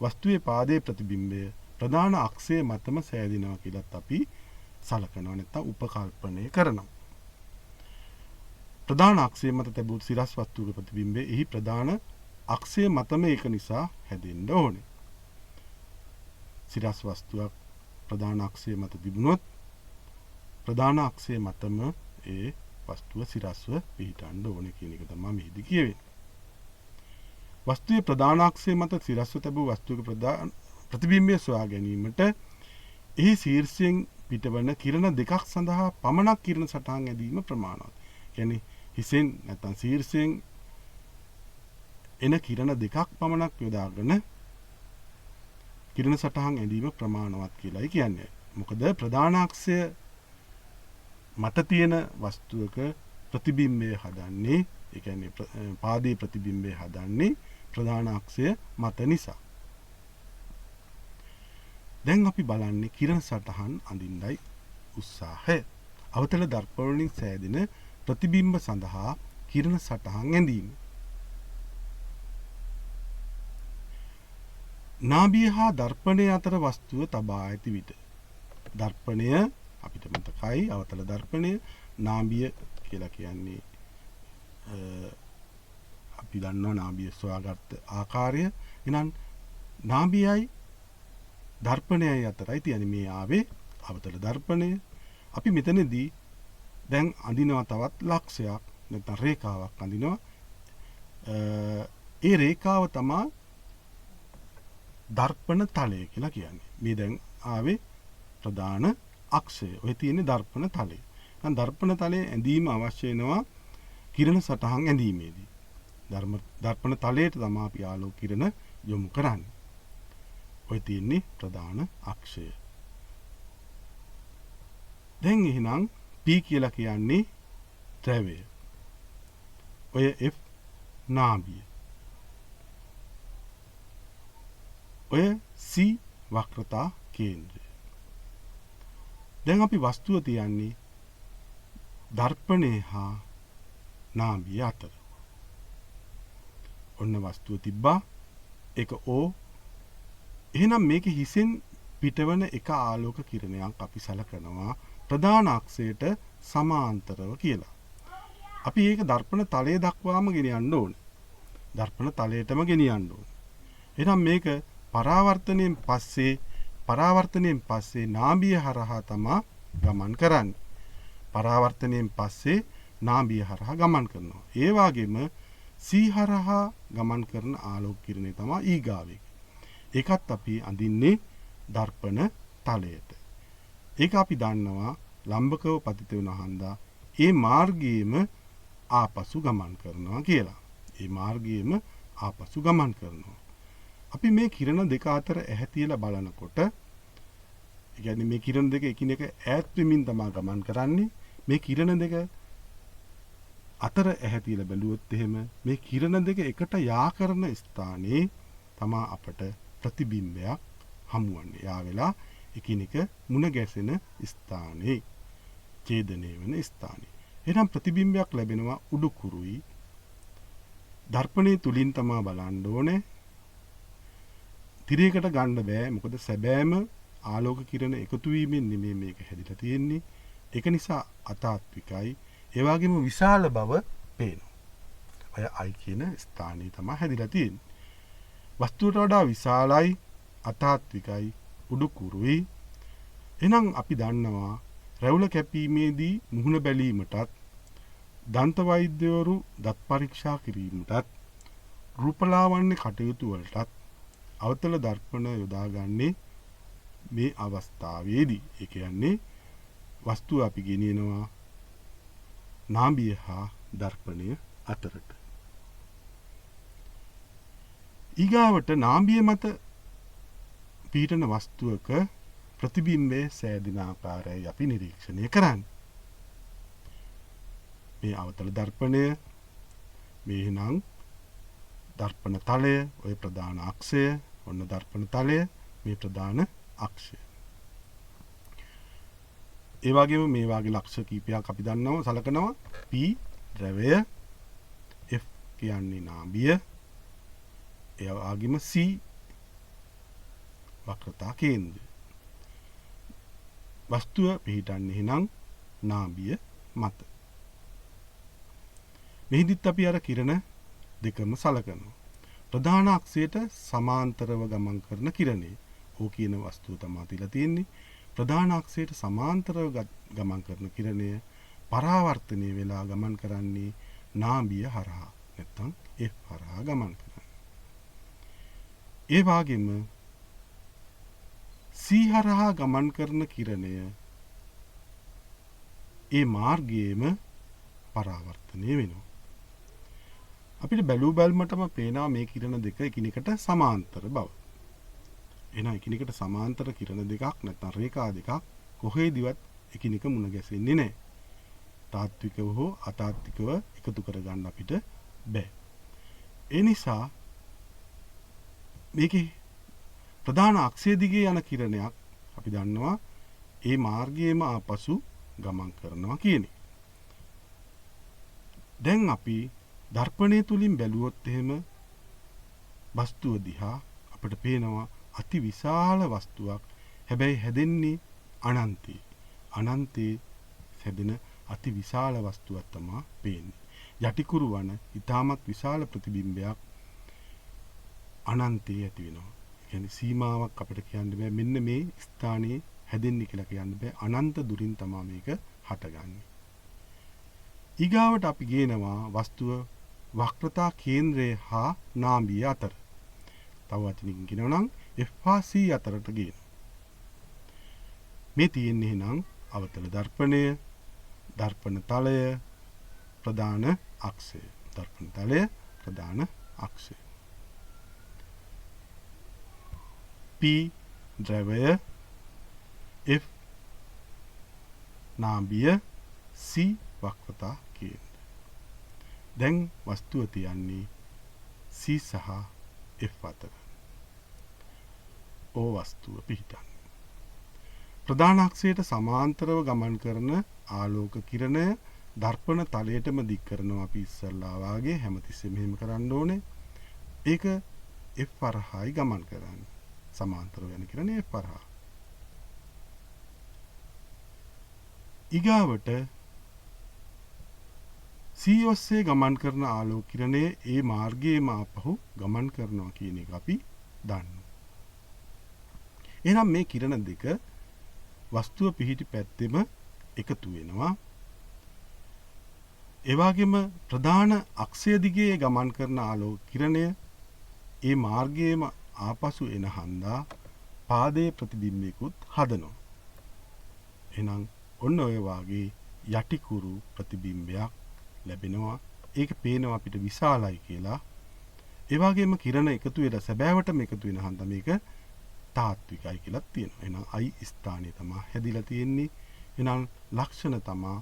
වස්තුවේ පාදයේ ප්‍රතිබිම්බය ප්‍රධාන අක්ෂය මතම සෑදෙනවා කියලාත් අපි සලකනවා නැත්නම් උපකල්පනය කරනවා. ප්‍රධාන අක්ෂය මත තිබූ සිරස් වස්තුවක ප්‍රතිබිම්බය එහි ප්‍රධාන අක්ෂය මතම ඒක නිසා හැදෙන්න ඕනේ. සිරස් වස්තුවක් ප්‍රධාන අක්ෂය මත තිබුණොත් ප්‍රධාන අක්ෂය මතම ඒ වස්තුව සිරස්ව පිහිටන්න ඕනේ කියන එක තමයි මෙහිදී කියවෙන්නේ. වස්තුවේ ප්‍රධාන අක්ෂය මත සිරස්ව තිබූ වස්තුවක ප්‍රතිබිම්බය සොයා ගැනීමට එහි ශීර්ෂයෙන් පිටවන කිරණ දෙකක් සඳහා පමණක් කිරණ සටහන් ඇඳීම ප්‍රමාණවත්. කියන්නේ හිසෙන් නැත්නම් ශීර්ෂයෙන් එන කිරණ දෙකක් පමණක් යොදාගෙන කිරණ සටහන් ඇඳීම ප්‍රමාණවත් කියලායි කියන්නේ. මොකද ප්‍රධාන අක්ෂය මත තියෙන වස්තුවක ප්‍රතිබිම්බය හදන්නේ, ඒ කියන්නේ පාදයේ ප්‍රතිබිම්බය හදන්නේ ප්‍රධාන අක්ෂය මත නිසා. දැන් අපි බලන්නේ කිරණ සටහන් අඳින්නයි උත්සාහය. අවතල දර්පණ වලින් සෑදෙන ප්‍රතිබිම්බ සඳහා කිරණ සටහන් ඇඳීම. නාභිය හා දර්පණය අතර වස්තුව තබා ඇති විට දර්පණය අපිට මතකයි අවතල දර්පණය නාභිය කියලා කියන්නේ අපි දන්නවා නාභිය සොයාගත් ආකාරය. එහෙනම් නාභියයි දර්පණයයි අතරයි තියෙන්නේ මේ ආවේ අවතල දර්පණය. අපි මෙතනදී දැන් අඳිනවා තවත් ලක්ෂයක් නැත්නම් රේඛාවක් අඳිනවා. ඒ රේඛාව තමයි දර්පණ තලය කියලා කියන්නේ. මේ දැන් ආවේ ප්‍රධාන අක්ෂය. ඔය තියෙන්නේ දර්පණ තලය. දැන් දර්පණ තලයේ ඇඳීම අවශ්‍ය වෙනවා කිරණ සටහන් ඇඳීමේදී. දර්පණ තලයට තමයි අපි ආලෝක කිරණ යොමු කරන්නේ. ඔය තියෙන්නේ ප්‍රධාන අක්ෂය. දැන් එහෙනම් P කියලා කියන්නේ ද්‍රව්‍ය. ඔය F නාභිය. ඔය C වක්‍රතා කේන්ද්‍රය. දැන් අපි වස්තුව තියන්නේ දර්පණය හා නාභිය අතර. ඔන්න වස්තුව තිබ්බා. ඒක O. එහෙනම් මේක හිසෙන් පිටවන එක ආලෝක කිරණයක් අපි සලකනවා ප්‍රධාන අක්ෂයට සමාන්තරව කියලා. අපි ඒක දර්පණ තලය දක්වාම ගෙනියන්න ඕනේ. දර්පණ තලයටම ගෙනියන්න ඕනේ. එහෙනම් මේක පරාවර්තනයෙන් පස්සේ නාභිය හරහා තමයි ගමන් කරන්නේ. පරාවර්තනයෙන් පස්සේ නාභිය හරහා ගමන් කරනවා. ඒ වගේම C හරහා ගමන් කරන ආලෝක කිරණය තමයි ඊගාවේ. ඒකත් අපි අඳින්නේ දර්පණ තලයට. ඒක අපි දන්නවා ලම්බකව පතිත වෙන හන්දා ඒ මාර්ගයේම ආපසු ගමන් කරනවා කියලා. ඒ මාර්ගයේම ආපසු ගමන් කරනවා. අපි මේ කිරණ දෙක අතර ඇහැ තියලා බලනකොට ඒ කියන්නේ මේ කිරණ දෙක එකිනෙක ඈත් වෙමින් තමයි ගමන් කරන්නේ. මේ කිරණ දෙක අතර ඇහැ තියලා බැලුවොත් එහෙම මේ කිරණ දෙක එකට යා කරන ස්ථානයේ තමයි අපට ප්‍රතිබිම්බයක් හමුවන්නේ. යා වෙලා එකිනෙක මුණ ගැසෙන ස්ථානයේ ඡේදනය වෙන ස්ථානයේ. එහෙනම් ප්‍රතිබිම්බයක් ලැබෙනවා උඩුකුරුයි. දර්පණයේ තුලින් තමයි බලන්න ඕනේ. තිරයකට ගන්න බෑ. මොකද සැබෑම ආලෝක කිරණ එකතු වීමෙන් නෙමෙයි මේක හැදිලා තියෙන්නේ. ඒක නිසා අතාත්විකයි. ඒ වගේම විශාල බව පේනවා. ඔය I කියන ස්ථානයේ තමයි හැදිලා තියෙන්නේ. වස්තුවට වඩා විශාලයි, අතාත්විකයි, උඩුකුරුයි. එහෙනම් අපි දන්නවා රැවුල කැපීමේදී මුහුණ බැලීමටත්, දන්ත වෛද්‍යවරු දත් පරීක්ෂා කිරීමටත්, රූපලාවන්‍ය කටයුතු වලටත් අවතල දර්පණ යොදාගන්නේ මේ අවස්ථාවේදී. ඒ කියන්නේ වස්තුව අපි ගෙනියනවා නාභිය හා දර්පණය අතරට. ඊගාවට නාභිය මත පීඩන වස්තුවක ප්‍රතිබිම්බයේ සෑදෙන ආකාරයයි අපි නිරීක්ෂණය කරන්නේ. මේ අවතල දර්පණය, මේ නම් දර්පණ තලය, ඔය ප්‍රධාන අක්ෂය, ඔන්න දර්පණ තලය, මේ ප්‍රධාන අක්ෂය. ඒ වගේම මේ වාගේ ලක්ෂ කීපයක් අපි දන්නවා සලකනවා. P ද්‍රවය, F කියන්නේ නාභිය, ඒ වගේම C වක්‍රතා කේන්ද්‍රය. වස්තුව පිහිටන්නේ එහෙනම් නාභිය මත. මෙහිදීත් අපි අර කිරණ දෙකම සලකනවා. ප්‍රධාන අක්ෂයට සමාන්තරව ගමන් කරන කිරණේ ඕ කියන වස්තුව තමයි තියලා තියෙන්නේ. ප්‍රධාන අක්ෂයට සමාන්තරව ගමන් කරන කිරණය පරාවර්තනය වෙලා ගමන් කරන්නේ නාභිය හරහා. නැත්නම් F හරහා ගමන් කරන්නේ. ඒ වගේම C හරහා ගමන් කරන කිරණය ඒ මාර්ගයේම පරාවර්තනය වෙනවා. අපිට බැලූ බැල්මටම පේනවා මේ කිරණ දෙක එකිනෙකට සමාන්තර බව. එහෙනම් එකිනෙකට සමාන්තර කිරණ දෙකක් නැත්නම් රේඛා දෙකක් කොහේදිවත් එකිනෙක මුණ ගැසෙන්නේ නැහැ. තාත්විකව හෝ අතාත්විකව එකතු කරගන්න අපිට බෑ. ඒ නිසා මේකේ ප්‍රධාන අක්ෂය දිගේ යන කිරණයක් අපි දන්නවා ඒ මාර්ගයේම ආපසු ගමන් කරනවා කියන්නේ. දැන් අපි දර්පණය තුලින් බැලුවොත් එහෙම වස්තුව දිහා අපිට පේනවා අති විශාල වස්තුවක්. හැබැයි හැදෙන්නේ අනන්තේ. අනන්තේ හැදෙන අති විශාල වස්තුවක් තමයි පේන්නේ. යටිකුරු වන ඊටමත් විශාල ප්‍රතිබිම්බයක් අනන්තේ ඇති වෙනවා. කියන්නේ සීමාවක් අපිට කියන්න බෑ මෙන්න මේ ස්ථානයේ හැදෙන්නේ කියලා කියන්න බෑ. අනන්ත දුරින් තමයි මේක හටගන්නේ. ඊගාවට අපි ගේනවා වස්තුව වක්‍රතා කේන්ද්‍රය හා නාභිය අතර. තව වචනකින් කියනවා නම් F හා C අතරට ගේනවා. මේ තියෙන්නේ නම් අවතල දර්පණය, දර්පණ තලය, ප්‍රධාන අක්ෂය. දර්පණ තලය, ප්‍රධාන අක්ෂය. P ද්‍රවය, F නාභිය, C වක්‍රතා කේන්ද්‍රය. දැන් වස්තුව තියන්නේ C සහ F අතර. O වස්තුව පිහිටන්නේ. ප්‍රධාන අක්ෂයට සමාන්තරව ගමන් කරන ආලෝක කිරණය දර්පණ තලයටම දික් කරනවා අපි ඉස්සල්ලා වාගේ හැමතිස්සෙම මෙහෙම කරන්න ඕනේ. ඒක F හරහායි ගමන් කරන්නේ. සමාන්තරව යන කිරණය F හරහා. ඊගාවට C ඔස්සේ ගමන් කරන ආලෝක කිරණය ඒ මාර්ගයේම ආපහු ගමන් කරනවා කියන එක අපි දන්නවා. එහෙනම් මේ කිරණ දෙක වස්තුව පිහිටි පැත්තෙම එකතු වෙනවා. ඒ වගේම ප්‍රධාන අක්ෂය දිගේ ගමන් කරන ආලෝක කිරණය ඒ මාර්ගයේම ආපසු එන හන්දා පාදයේ ප්‍රතිබිම්බයකුත් හදනවා. එහෙනම් ඔන්න ඔය වාගේ යටිකුරු ප්‍රතිබිම්බයක් ලැබෙනවා. ඒක පේනවා අපිට විශාලයි කියලා. ඒ වගේම කිරණ එකතු වෙලා සැබෑවටම එකතු වෙන හන්දා මේක තාත්විකයි කියලා තියෙනවා. එහෙනම් I ස්ථානයේ තමයි හැදිලා තියෙන්නේ. එහෙනම් ලක්ෂණ තමයි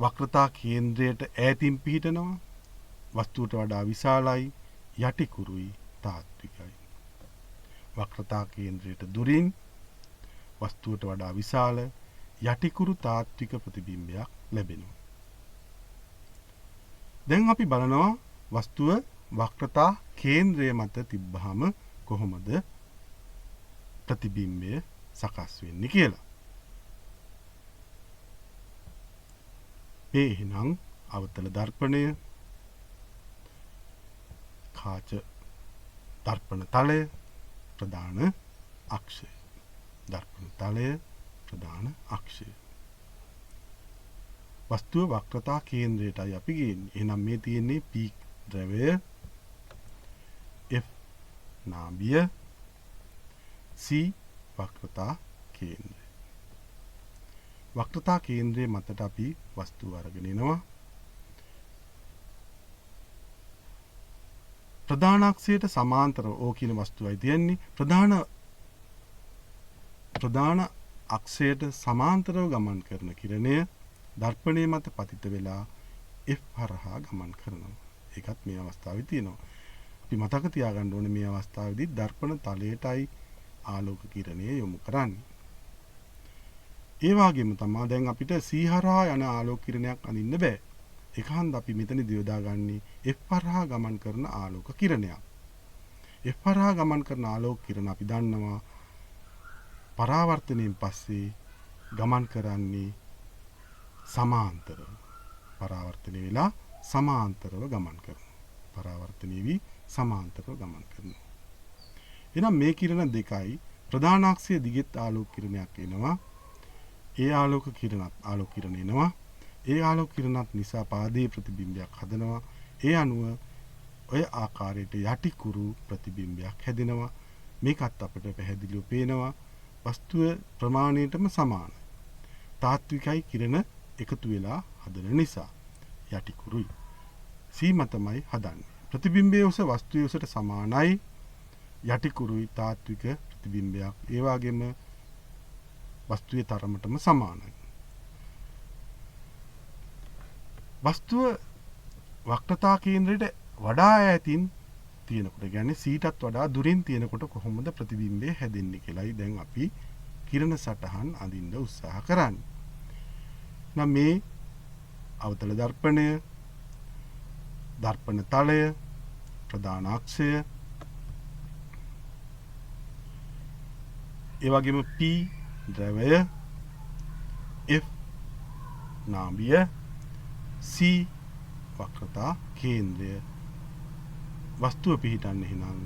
වක්‍රතා කේන්ද්‍රයට ඈතින් පිහිටනවා. වස්තුවට වඩා විශාලයි, යටිකුරුයි, තාත්විකයි. වක්‍රතා කේන්ද්‍රයට දුරින් වස්තුවට වඩා විශාල යටිකුරු තාත්වික ප්‍රතිබිම්බයක් ලැබෙනවා. දැන් අපි බලනවා වස්තුව වක්‍රතා කේන්ද්‍රය මත තිබ්බහම කොහොමද ප්‍රතිබිම්බය සකස් වෙන්නේ කියලා. මේ එහෙනම් අවතල දර්පණය, කාච දර්පණ තලය, ප්‍රධාන අක්ෂය. දර්පණ තලය, ප්‍රධාන අක්ෂය. වස්තුව වක්‍රතා කේන්ද්‍රයටයි අපි ගේන්නේ. එහෙනම් මේ තියෙන්නේ P ද්‍රවය, F නාභිය, C වක්‍රතා කේන්ද්‍රය. වක්‍රතා කේන්ද්‍රයේ මතට අපි වස්තුව අරගෙන එනවා. ප්‍රධාන අක්ෂයට සමාන්තරව ඕ කියන වස්තුවයි තියෙන්නේ. ප්‍රධාන අක්ෂයට සමාන්තරව ගමන් කරන කිරණය දර්පණය මත පතිත වෙලා F හරහා ගමන් කරනවා. ඒකත් මේ අවස්ථාවේ තියෙනවා. අපි මතක තියාගන්න ඕනේ මේ අවස්ථාවේදී දර්පණ තලයටයි ආලෝක කිරණය යොමු කරන්නේ. ඒ වගේම තමයි දැන් අපිට C හරහා යන ආලෝක කිරණයක් අඳින්න බෑ. ඒකහන්ද අපි මෙතනදී යොදාගන්නේ F හරහා ගමන් කරන ආලෝක කිරණයක්. F හරහා ගමන් කරන ආලෝක කිරණ අපි දන්නවා පරාවර්තනයෙන් පස්සේ ගමන් කරන්නේ සමාන්තරව. පරාවර්තනය වෙලා සමාන්තරව ගමන් කරනවා. පරාවර්තනය වී සමාන්තරව ගමන් කරනවා. එහෙනම් මේ කිරණ දෙකයි ප්‍රධාන අක්ෂය දිගෙත් ආලෝක කිරණයක් එනවා. ඒ ආලෝක කිරණ එනවා. ඒ ආලෝක කිරණත් නිසා පාදයේ ප්‍රතිබිම්බයක් හදනවා. ඒ අනුව ඔය ආකාරයට යටිකුරු ප්‍රතිබිම්බයක් හැදෙනවා. මේකත් අපිට පැහැදිලිව පේනවා. වස්තුව ප්‍රමාණයටම සමානයි. තාත්විකයි කිරණ එකතු වෙලා හදන නිසා යටිකුරුයි. සීම තමයි හදන්නේ. ප්‍රතිබිම්බයේ උස වස්තුවේ උසට සමානයි. යටිකුරුයි තාත්වික ප්‍රතිබිම්බයක්. ඒ වගේම වස්තුවේ තරමටම සමානයි. වස්තුව වක්‍රතා කේන්ද්‍රයට වඩා ඈතින් තියෙනකොට කියන්නේ සීටත් වඩා දුරින් තියෙනකොට කොහොමද ප්‍රතිබිම්බය හැදෙන්නේ කියලායි දැන් අපි කිරණ සටහන් අඳින්න උත්සාහ කරන්නේ. නම් මේ අවතල දර්පණය, දර්පණ තලය, ප්‍රධාන අක්ෂය, ඒ වගේම P ද්‍රවය, F නාභිය, C වක්‍රතා කේන්ද්‍රය වස්තුව පිහිටන්නේ එහෙනම්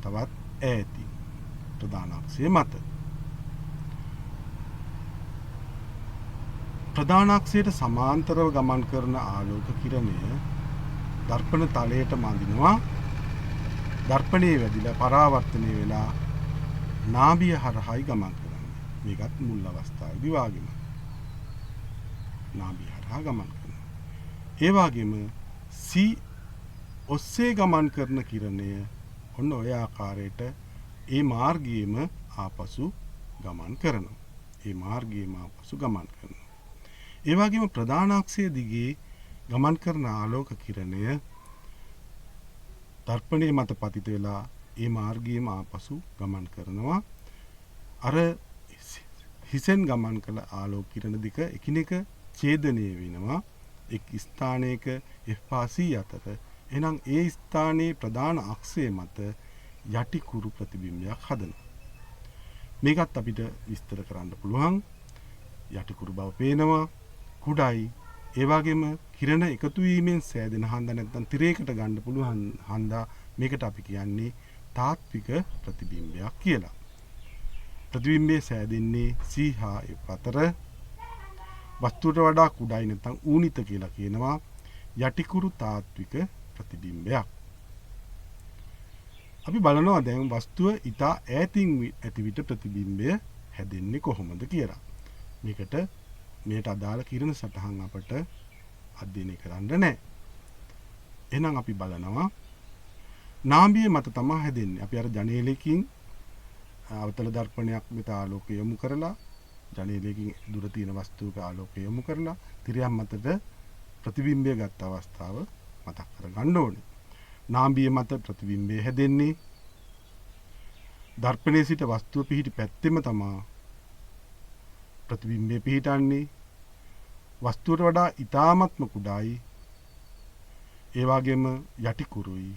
තවත් ඈතින් ප්‍රධාන අක්ෂය මත. ප්‍රධාන අක්ෂයට සමාන්තරව ගමන් කරන ආලෝක කිරණය දර්පණ තලයට මඳිනවා. දර්පණයේ වැදිලා පරාවර්තනය වෙලා නාභිය හරහායි ගමන් කරන්නේ. මේකත් මුල් අවස්ථාවේදී වාගෙම නාභිය හරහා ගමන් කරනවා. ඒ වගේම C ඔස්සේ ගමන් කරන කිරණය ඔන්න ඔය ආකාරයට ඒ මාර්ගයේම ආපසු ගමන් කරනවා. ඒ මාර්ගයේම ආපසු ගමන් කරනවා. ඒ වගේම ප්‍රධාන අක්ෂය දිගේ ගමන් කරන ආලෝක කිරණය දර්පණයේ මත පතිත වෙලා ඒ මාර්ගයේම ආපසු ගමන් කරනවා. අර හිසෙන් ගමන් කළ ආලෝක කිරණ දෙක එකිනෙක ඡේදනය වෙනවා එක් ස්ථානයක F C අතර. එහෙනම් ඒ ස්ථානයේ ප්‍රධාන අක්ෂය මත යටි කුරු ප්‍රතිබිම්බයක් හදනවා. මේකත් අපිට විස්තර කරන්න පුළුවන්. යටි කුරු බව පේනවා, කුඩායි. ඒ වගේම කිරණ එකතු වීමෙන් සෑදෙන හන්දා නැත්නම් තිරයකට ගන්න පුළුවන් හන්දා මේකට අපි කියන්නේ තාත්වික ප්‍රතිබිම්බයක් කියලා. ප්‍රතිබිම්බයේ සෑදෙන්නේ C හා F අතර. වස්තුවට වඩා කුඩායි නැත්නම් ඌනිත කියලා කියනවා යටිකුරු තාත්වික ප්‍රතිබිම්බයක්. අපි බලනවා දැන් වස්තුව ඊට ඈතින් ඇති විට ප්‍රතිබිම්බය හැදෙන්නේ කොහොමද කියලා. මේකට අදාළ කිරණ සටහන් අපට අධ්‍යයනය කරන්න නැහැ. එහෙනම් අපි බලනවා නාභිය මත තමයි හැදෙන්නේ. අපි අර ජනේලයකින් අවතල දර්පණයක් වෙත ආලෝකය යොමු කරලා ජනේලයකින් දුර තියෙන වස්තුවක ආලෝකය යොමු කරලා තිරයක් මතට ප්‍රතිබිම්බය ගත් අවස්ථාව මතක් කරගන්න ඕනේ. නාභිය මත ප්‍රතිබිම්බය හැදෙන්නේ දර්පණයේ සිට වස්තුව පිහිටි පැත්තෙම තමයි ප්‍රතිබිම්බය පිහිටන්නේ. වස්තුවට වඩා ඊටාත්ම කුඩායි. ඒ වගේම යටි කුරුයි.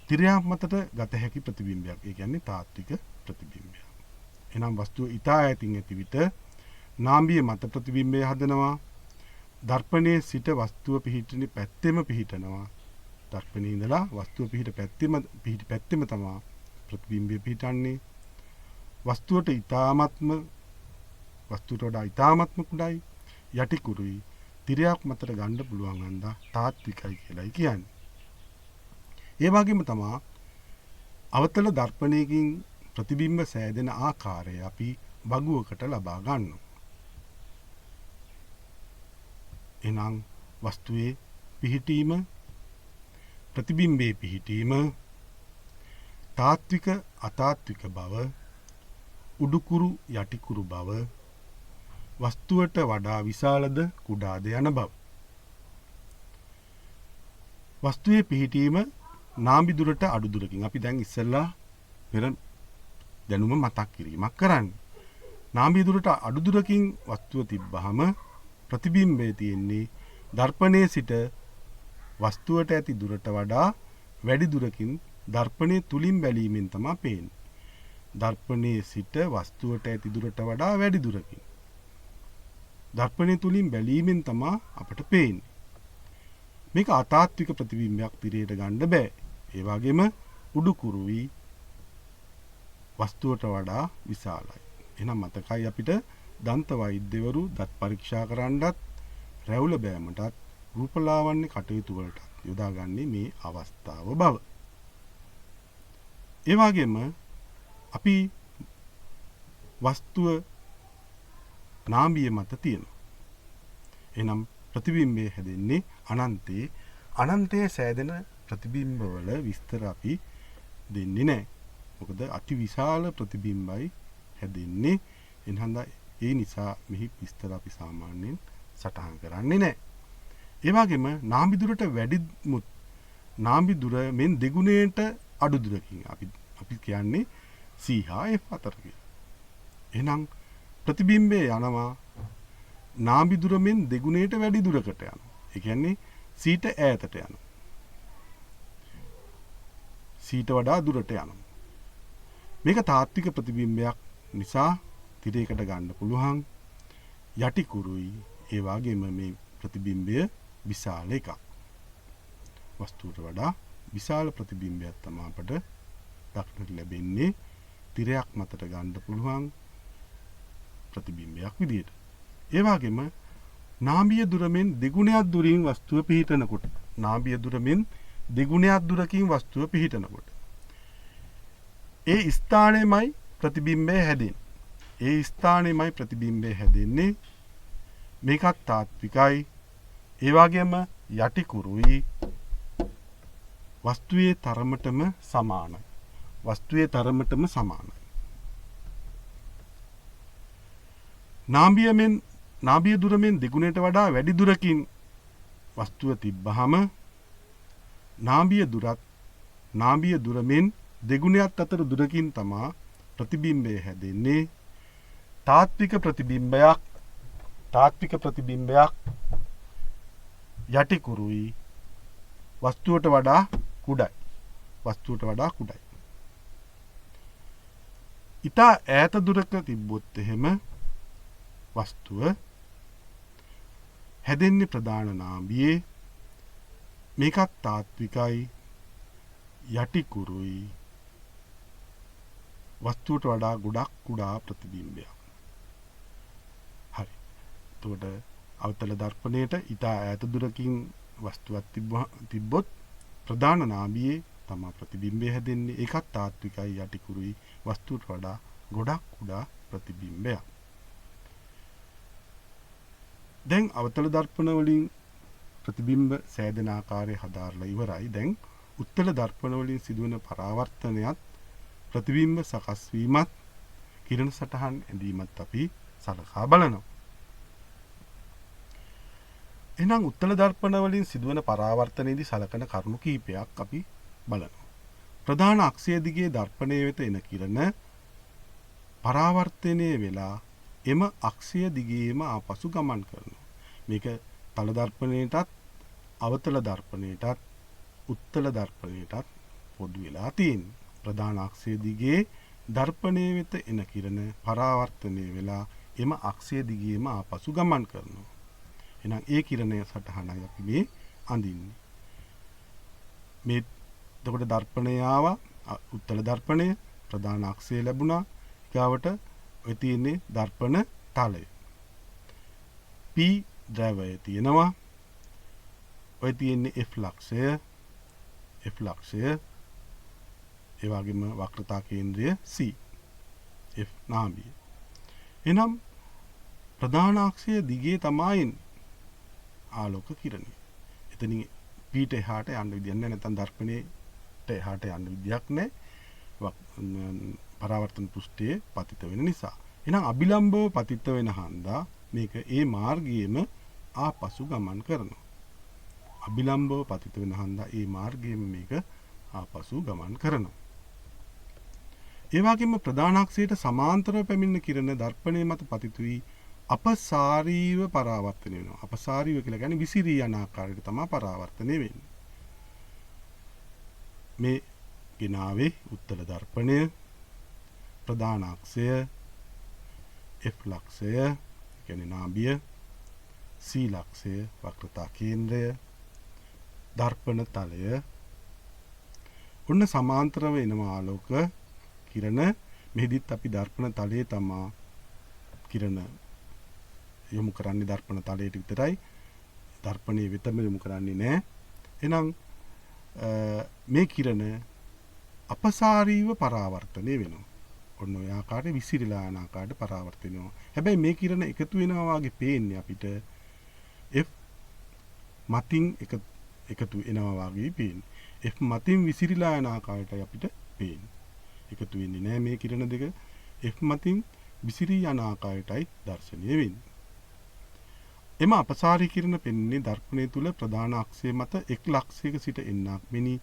තිරයක් මතට ගත හැකි ප්‍රතිබිම්බයක්. ඒ කියන්නේ තාත්වික ප්‍රතිබිම්බයක්. එහෙනම් වස්තුව ඊටා ඈතින් ඇති විට නාභිය මත ප්‍රතිබිම්බය හදනවා. දර්පණයේ සිට වස්තුව පිහිටින පැත්තෙම පිහිටනවා. දර්පණයේ ඉඳලා වස්තුව පිහිට පැත්තෙම තමයි ප්‍රතිබිම්බය පිහිටන්නේ. වස්තුවට වඩා ඊටාත්ම කුඩායි, යටි කුරුයි. තිරයක් මතට ගන්න පුළුවන් හන්දා තාත්විකයි කියලායි කියන්නේ. ඒ වගේම තමයි අවතල දර්පණයකින් ප්‍රතිබිම්බ සෑදෙන ආකාරය අපි වගුවකට ලබා ගන්නවා. එහෙනම් වස්තුවේ පිහිටීම, ප්‍රතිබිම්බයේ පිහිටීම, තාත්වික අතාත්වික බව, උඩුකුරු යටිකුරු බව, වස්තුවට වඩා විශාලද කුඩාද යන බව. වස්තුවේ පිහිටීම නාභි දුරට අඩු දුරකින් අපි දැන් ඉස්සෙල්ලා පෙර දැනුම මතක් කිරීමක් කරන්නේ. නාභි දුරට අඩු දුරකින් වස්තුව තිබ්බහම ප්‍රතිබිම්බය තියෙන්නේ දර්පණයේ සිට වස්තුවට ඇති දුරට වඩා වැඩි දුරකින් දර්පණය තුලින් බැලීමෙන් තමයි පේන්නේ. දර්පණයේ සිට වස්තුවට ඇති දුරට වඩා වැඩි දුරකින් දර්පණය තුලින් බැලීමෙන් තමයි අපට පේන්නේ. මේක අතාත්වික ප්‍රතිබිම්බයක් තිරයට ගන්න බෑ. ඒ වගේම උඩුකුරුයි වස්තුවට වඩා විශාලයි. එහෙනම් මතකයි අපිට දන්ත වෛද්‍යවරු දත් පරීක්ෂා කරන්නත්, රැවුල බෑමටත්, රූපලාවන්‍ය කටයුතු වලට යොදාගන්නේ මේ අවස්ථාව බව. ඒ වගේම අපි වස්තුව නාභිය මත තියෙනවා. එහෙනම් ප්‍රතිබිම්බය හැදෙන්නේ අනන්තයේ සෑදෙන ප්‍රතිබිම්බවල විස්තර අපි දෙන්නේ නැහැ. මොකද අති විශාල ප්‍රතිබිම්බයි හැදෙන්නේ. ඒ නිසා මෙහි විස්තර අපි සාමාන්‍යයෙන් සටහන් කරන්නේ නැහැ. ඒ වගේම නාභි දුරට වැඩි නාභි දුර මෙන් දෙගුණයට අඩු දුරකින් අපි කියන්නේ C හා F අතර කියලා. එහෙනම් ප්‍රතිබිම්බය යනවා නාභි දුර මෙන් දෙගුණයට වැඩි දුරකට යනවා. ඒ කියන්නේ C ට ඈතට යනවා. C ට වඩා දුරට යනවා. මේක තාත්වික ප්‍රතිබිම්බයක් නිසා තිරයකට ගන්න පුළුවන්. යටි කුරුයි ඒ වගේම මේ ප්‍රතිබිම්බය විශාල එකක්. වස්තුවට වඩා විශාල ප්‍රතිබිම්බයක් තමයි අපට දක්නට ලැබෙන්නේ තිරයක් මතට ගන්න පුළුවන් ප්‍රතිබිම්බයක් විදියට. ඒ වගේම නාභිය දුරමින් දෙගුණයක් දුරින් වස්තුව පිහිටනකොට නාභිය දුරමින් දෙගුණයක් දුරකින් වස්තුව පිහිටනකොට ඒ ස්ථානයේමයි ප්‍රතිබිම්බය හැදෙන්නේ. ඒ ස්ථානයේමයි ප්‍රතිබිම්බය හැදෙන්නේ. මේකත් තාත්විකයි. ඒ වගේම යටි කුරුයි වස්තුවේ තරමටම සමානයි. වස්තුවේ තරමටම සමානයි. නාභිය දුරමින් දෙගුණයට වඩා වැඩි දුරකින් වස්තුව තිබ්බහම නාභිය දුරමින් දෙගුණයක් අතර දුරකින් තමා ප්‍රතිබිම්බය හැදෙන්නේ. තාත්වික ප්‍රතිබිම්බයක් යටි කුරුයි වස්තුවට වඩා කුඩයි. ඉතා ඈත දුරක තිබ්බොත් එහෙම වස්තුව හැදෙන්නේ ප්‍රධාන නාභියේ. මේකත් තාත්විකයි යටි කුරුයි වස්තුවට වඩා ගොඩක් කුඩා ප්‍රතිබිම්බයක්. හරි. එතකොට අවතල දර්පණයට ඉතා ඈත දුරකින් වස්තුවක් තිබ්බොත් ප්‍රධාන නාභියේ තමා ප්‍රතිබිම්බය හැදෙන්නේ. ඒකත් තාත්විකයි යටි කුරුයි වස්තුවට වඩා ගොඩක් කුඩා ප්‍රතිබිම්බයක්. දැන් අවතල දර්පණ වලින් ප්‍රතිබිම්බ සෑදෙන ආකාරය හදාarලා ඉවරයි. දැන් උත්තල දර්පණ වලින් සිදුවන පරාවර්තනයත් ප්‍රතිබිම්බ සකස් වීමත් කිරණ සටහන් ඇඳීමත් අපි සලකා බලනවා. එහෙනම් උත්තල දර්පණ වලින් සිදුවන පරාවර්තනයේදී සලකන කරුණු කීපයක් අපි බලනවා. ප්‍රධාන අක්ෂය දිගේ දර්පණය වෙත එන කිරණ පරාවර්තනය වෙලා එම අක්ෂය දිගේම ආපසු ගමන් කරනවා. මේක තල දර්පණයටත් අවතල දර්පණයටත් උත්තල දර්පණයටත් පොදු වෙලා තියෙනවා. ප්‍රධාන අක්ෂය දිගේ දර්පණය වෙත එන කිරණ පරාවර්තනය වෙලා එම අක්ෂය දිගේම ආපසු ගමන් කරනවා. එහෙනම් ඒ කිරණය සටහනයි අපි මේ අඳින්නේ. මේ එතකොට දර්පණය ආවා උත්තල දර්පණය ප්‍රධාන අක්ෂය ලැබුණා. ඊගාවට ඔය තියෙන්නේ දර්පණ තලය. P ද්‍රවය තියෙනවා. ඔය තියෙන්නේ F ලක්ෂය. ඒ වගේම වක්‍රතා කේන්ද්‍රය C. F නාභිය. එනම් ප්‍රධාන අක්ෂය දිගේ තමයි ආලෝක කිරණය. එතනින් P ට එහාට යන්න විදියක් නැහැ. නැත්නම් දර්පණයට එහාට යන්න විදියක් නැහැ. පරාවර්තන පෘෂ්ඨයේ පතිත වෙන නිසා. එහෙනම් අභිලම්බව පතිත වෙන හන්දා මේක ඒ මාර්ගයේම ආපසු ගමන් කරනවා. අභිලම්බව පතිත වෙන හන්දා ඒ මාර්ගයේම මේක ආපසු ගමන් කරනවා. ඒ වගේම ප්‍රධාන අක්ෂයට සමාන්තරව පැමිණෙන කිරණ දර්පණය මත පතිත වී අපසාරීව පරාවර්තනය වෙනවා. අපසාරීව කියලා කියන්නේ විසිරී යන ආකාරයට තමයි පරාවර්තනය වෙන්නේ. මේ ගෙනාවේ උත්තල දර්පණය ප්‍රධාන අක්ෂය F ලක්ෂය කියන්නේ නාභිය C ලක්ෂය වක්‍රතා කේන්ද්‍රය දර්පණ තලය ඔන්න සමාන්තරව එනවා ආලෝක කිරණ. මෙහිදීත් අපි දර්පණ තලයේ තමා කිරණ යොමු කරන්නේ දර්පණ තලයට විතරයි. දර්පණයේ වෙතම යොමු කරන්නේ නැහැ. එහෙනම් මේ කිරණ අපසාරීව පරාවර්තනය වෙනවා. ඔන්න ඔය ආකාරයේ විසිරීලා යන ආකාරයට පරාවර්තනය වෙනවා. හැබැයි මේ කිරණ එකතු වෙනවා වගේ පේන්නේ අපිට F මතින් එකතු වෙනවා වගේ පේන්නේ. F මතින් විසිරීලා යන ආකාරයටයි අපිට පේන්නේ. එකතු වෙන්නේ නැහැ මේ කිරණ දෙක. F මතින් විසිරී යන ආකාරයටයි දැర్శණය වෙන්නේ. එම අපසාරී කිරණ පෙන්වන්නේ දර්පණය තුල ප්‍රධාන අක්ෂය මත එක් ලක්ෂයක සිට එන්නක් මෙනි.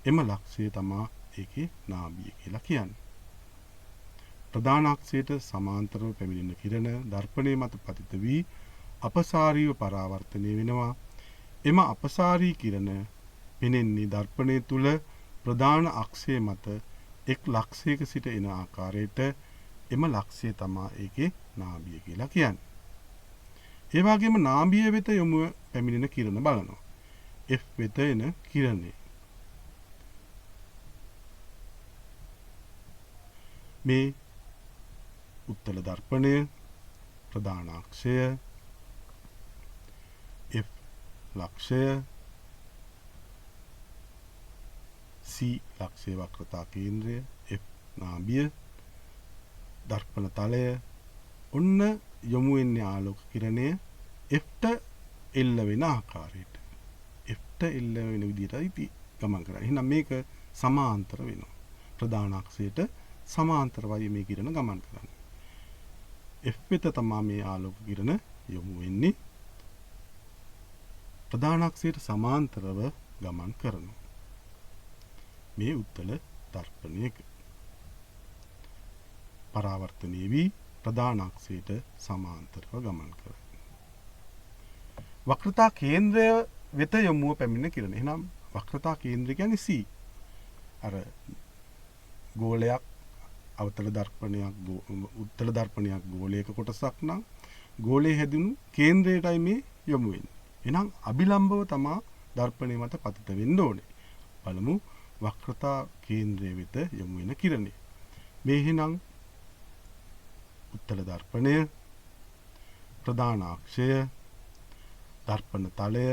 එම ලක්ෂය තමා ඒකේ නාභිය කියලා කියන්නේ. ප්‍රධාන අක්ෂයට සමාන්තරව පැමිණෙන කිරණ දර්පණය මත පතිත වී අපසාරීව පරාවර්තනය වෙනවා. එම අපසාරී කිරණ පෙනෙන්නේ දර්පණය තුල ප්‍රධාන අක්ෂය මත එක් ලක්ෂයක සිට එන ආකාරයට. එම ලක්ෂය තමා ඒකේ නාභිය කියලා කියන්නේ. ඒ වගේම නාභිය වෙත යොමු පැමිණෙන කිරණ බලනවා. F වෙත එන කිරණය. මේ උත්තල දර්පණය ප්‍රධාන අක්ෂය F ලක්ෂය C ලක්ෂය වක්‍රතා කේන්ද්‍රය F නාභිය දර්පණ තලය ඔන්න යොමු වෙන්නේ ආලෝක කිරණය Fට එල්ල වෙන ආකාරයට. Fට එල්ල වෙන විදිහටයි ගමන් කරන්නේ. එහෙනම් මේක සමාන්තර වෙනවා. ප්‍රධාන අක්ෂයට සමාන්තරවයි මේ කිරණ ගමන් කරන්නේ. F වෙත තමයි මේ ආලෝක කිරණ යොමු වෙන්නේ. ප්‍රධාන අක්ෂයට සමාන්තරව ගමන් කරනවා. මේ උත්තල දර්පණයක පරාවර්තනය වී ප්‍රධාන අක්ෂයට සමාන්තරව ගමන් කරයි. වක්‍රතා කේන්ද්‍රය වෙත යොමුව පැමිණෙන කිරණ. එහෙනම් වක්‍රතා කේන්ද්‍රය කියන්නේ C. අර ගෝලයක් අවතල දර්පණයක් උත්තල දර්පණයක් ගෝලයක කොටසක් නම් ගෝලයේ හැදුණු කේන්ද්‍රයටයි මේ යොමු වෙන්නේ. එහෙනම් අභිලම්බව තමා දර්පණය මත පතිත වෙන්න ඕනේ. බලමු වක්‍රතා කේන්ද්‍රය වෙත යොමු වෙන කිරණය. මේ එහෙනම් උත්තල දර්පණය ප්‍රධාන අක්ෂය දර්පණ තලය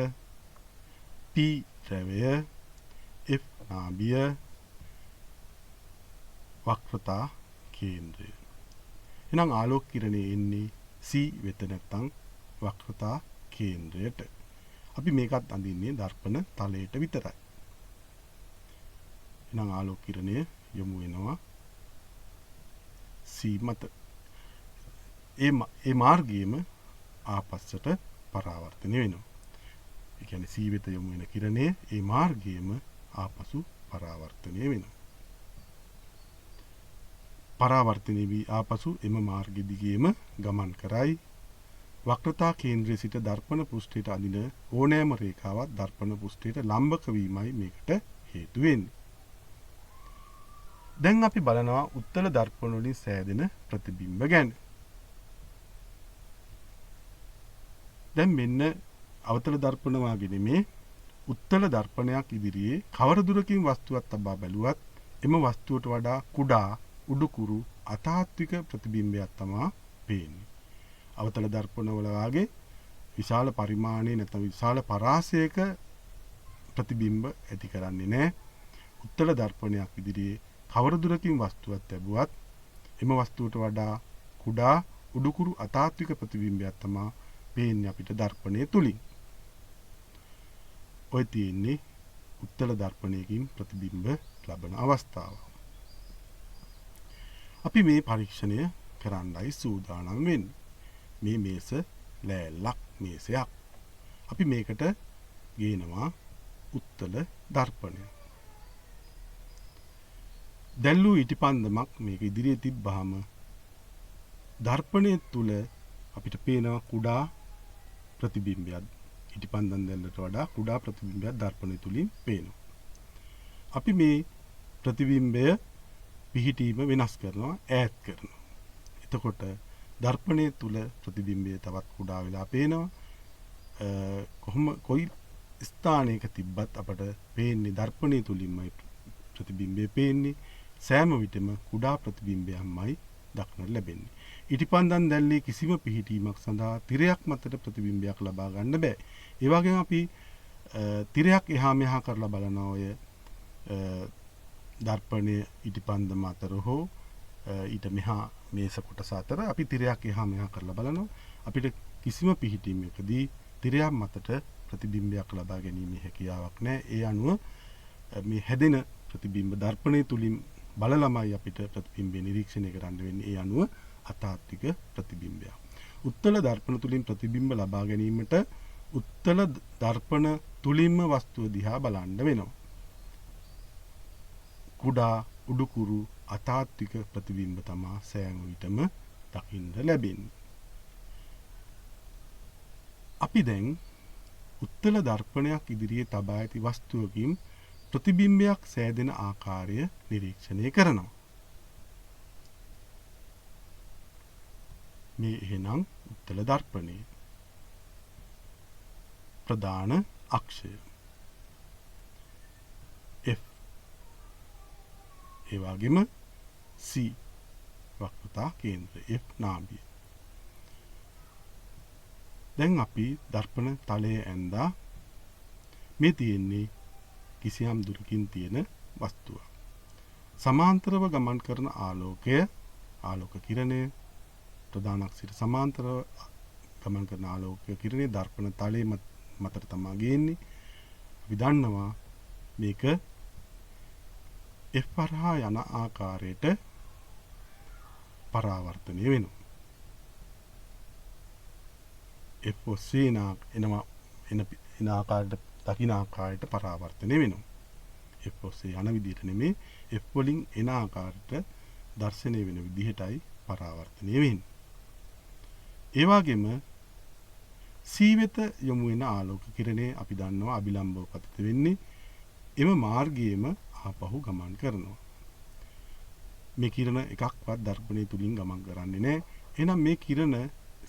P ද්‍රවය F නාභිය වක්‍රතා කේන්ද්‍රය. එහෙනම් ආලෝක කිරණය එන්නේ C වෙත නැත්නම් වක්‍රතා කේන්ද්‍රයට. අපි මේකත් අඳින්නේ දර්පණ තලයට විතරයි. එහෙනම් ආලෝක කිරණය යොමු වෙනවා C මත. ඒ මාර්ගයේම ආපස්සට පරාවර්තනය වෙනවා. ඒ කියන්නේ C වෙත යොමු වෙන කිරණය ඒ මාර්ගයේම ආපසු පරාවර්තනය වෙනවා. පරාවර්තනය වී ආපසු එම මාර්ග දිගේම ගමන් කරයි. වක්‍රතා කේන්ද්‍රයේ සිට දර්පණ පෘෂ්ඨයට අදින ඕනෑම රේඛාවක් දර්පණ පෘෂ්ඨයට ලම්බක වීමයි මේකට හේතු වෙන්නේ. දැන් අපි බලනවා උත්තල දර්පණ වලින් සෑදෙන ප්‍රතිබිම්බ ගැන. දැන් මෙන්න අවතල දර්පණ වාගේ නෙමේ උත්තල දර්පණයක් ඉදිරියේ කවර දුරකින් වස්තුවක් තබා බැලුවත් එම වස්තුවට වඩා කුඩා උඩුකුරු අතාත්වික ප්‍රතිබිම්බයක් තමයි පේන්නේ. අවතල දර්පණ වල වාගේ විශාල පරිමාණයේ නැත්නම් විශාල පරාසයක ප්‍රතිබිම්බ ඇති කරන්නේ නැහැ. උත්තල දර්පණයක් ඉදිරියේ කවර දුරකින් වස්තුවක් ලැබුවත් එම වස්තුවට වඩා කුඩා උඩුකුරු අතාත්වික ප්‍රතිබිම්බයක් තමයි පේන්නේ අපිට දර්පණය තුලින්. ඔය තියෙන්නේ උත්තල දර්පණයකින් ප්‍රතිබිම්බ ලබන අවස්ථාව. අපි මේ පරීක්ෂණය කරන්නයි සූදානම් වෙන්නේ. මේ මේස ලෑල්ලක් මේසයක්. අපි මේකට ගේනවා උත්තල දර්පණය. දැල්ලු ඉටිපන්දමක් මේක ඉදිරියේ තිබ්බහම දර්පණය තුල අපිට පේනවා කුඩා ප්‍රතිබිම්බයක්. ඉටිපන්දම් දැල්ලට වඩා කුඩා ප්‍රතිබිම්බයක් දර්පණය තුලින් පේනවා. අපි මේ ප්‍රතිබිම්බය පිහිටීම වෙනස් කරනවා, ඈත් කරනවා. එතකොට දර්පණය තුල ප්‍රතිබිම්බය තවත් කුඩා වෙලා පේනවා. කොයි ස්ථානයක තිබ්බත් අපට පේන්නේ දර්පණය තුලින්මයි ප්‍රතිබිම්බය පේන්නේ. සෑම විටම කුඩා ප්‍රතිබිම්බයක්මයි දක්නට ලැබෙන්නේ. ඉටිපන්දම් දැල්ලේ කිසිම පිහිටීමක් සඳහා තිරයක් මතට ප්‍රතිබිම්බයක් ලබා ගන්න බෑ. ඒ වගේම අපි තිරයක් එහා මෙහා කරලා බලන ඔය දර්පණය ඉටිපන්දම අතර හෝ ඊට මෙහා මේස කොටස අතර අපි තිරයක් එහා මෙහා කරලා බලනවා. අපිට කිසිම පිහිටීමකදී තිරයක් මතට ප්‍රතිබිම්බයක් ලබා ගැනීමේ හැකියාවක් නැහැ. ඒ අනුව මේ හැදෙන ප්‍රතිබිම්බ දර්පණය තුලින් බලලමයි අපිට ප්‍රතිබිම්බය නිරීක්ෂණය කරන්න වෙන්නේ. ඒ අනුව අතාත්වික ප්‍රතිබිම්බයක්. උත්තල දර්පණ තුලින් ප්‍රතිබිම්බ ලබා ගැනීමට උත්තල දර්පණ තුලින්ම වස්තුව දිහා බලන්න වෙනවා. කුඩා උඩුකුරු අතාත්වික ප්‍රතිබිම්බ තමා සෑම විටම දකින්න ලැබෙන්නේ. අපි දැන් උත්තල දර්පණයක් ඉදිරියේ තබා ඇති වස්තුවකින් ප්‍රතිබිම්බයක් සෑදෙන ආකාරය නිරීක්ෂණය කරනවා. මේ එහෙනම් උත්තල දර්පණය. ප්‍රධාන අක්ෂය F. ඒ වගේම C වක්‍රතා කේන්ද්‍රය F නාභිය. දැන් අපි දර්පණ තලයේ ඇඳා මේ තියෙන්නේ කිසියම් දුරකින් තියෙන වස්තුවක්. සමාන්තරව ගමන් කරන ආලෝක කිරණය ප්‍රධාන අක්ෂයට සමාන්තරව ගමන් කරන ආලෝක කිරණය දර්පණ තලයේ මතට තමයි ගේන්නේ. අපි දන්නවා මේක F හරහා යන ආකාරයට පරාවර්තනය වෙනවා. F ඔස්සේ එන ආකාරයට දකින ආකාරයට පරාවර්තනය වෙනවා. F ඔස්සේ යන විදිහට නෙමෙයි F වලින් එන ආකාරයට දර්ශනය වෙන විදිහටයි පරාවර්තනය වෙන්නේ. ඒ වගේම C වෙත යොමු වෙන ආලෝක කිරණය අපි දන්නවා අභිලම්බව පතිත වෙන්නේ එම මාර්ගයේම ආපහු ගමන් කරනවා. මේ කිරණ එකක්වත් දර්පණය තුලින් ගමන් කරන්නේ නැහැ. එහෙනම් මේ කිරණ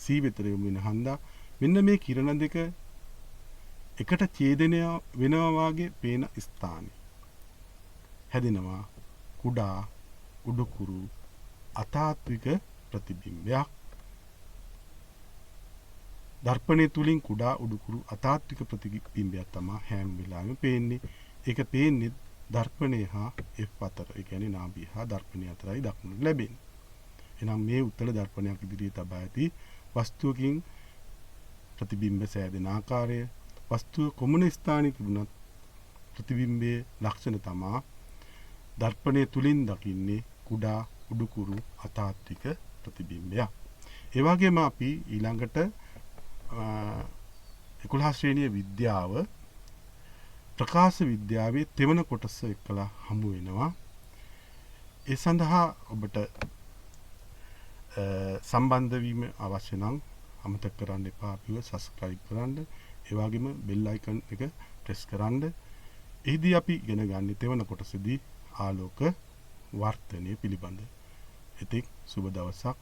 C වෙතට යොමු වෙන හන්දා මෙන්න මේ කිරණ දෙක එකට ඡේදනය වෙනවා වාගේ පේන ස්ථානෙ හැදෙනවා කුඩා උඩුකුරු අතාත්වික ප්‍රතිබිම්බයක්. දර්පණය තුලින් කුඩා උඩුකුරු අතාත්වික ප්‍රතිබිම්බයක් තමයි හැම වෙලාවෙම පේන්නේ. ඒක පේන්නේ දර්පණය හා F අතර. ඒ කියන්නේ නාභිය හා දර්පණය අතරයි දක්නට ලැබෙන්නේ. එහෙනම් මේ උත්තල දර්පණයක් ඉදිරියේ තබා ඇති වස්තුවකින් ප්‍රතිබිම්බ සෑදෙන ආකාරය වස්තුව කොමුණ ස්ථානයේ තිබුණත් ප්‍රතිබිම්බයේ ලක්ෂණ තමා දර්පණය තුලින් දකින්නේ කුඩා උඩුකුරු අතාත්වික ප්‍රතිබිම්බයක්. ඒ වගේම අපි ඊළඟට 11 ශ්‍රේණිය විද්‍යාව ප්‍රකාශ විද්‍යාවේ තෙවන කොටස එක්කලා හමු වෙනවා. ඒ සඳහා ඔබට සම්බන්ධ වීම අවශ්‍ය නම් අමතක කරන්න එපා. අපිව subscribe කරන්න. ඒ වගේම bell icon එක press කරන්න. එහිදී අපි ඉගෙන ගන්න තෙවන කොටසදී ආලෝක වර්ධනය පිළිබඳ. එතෙක් සුබ දවසක්.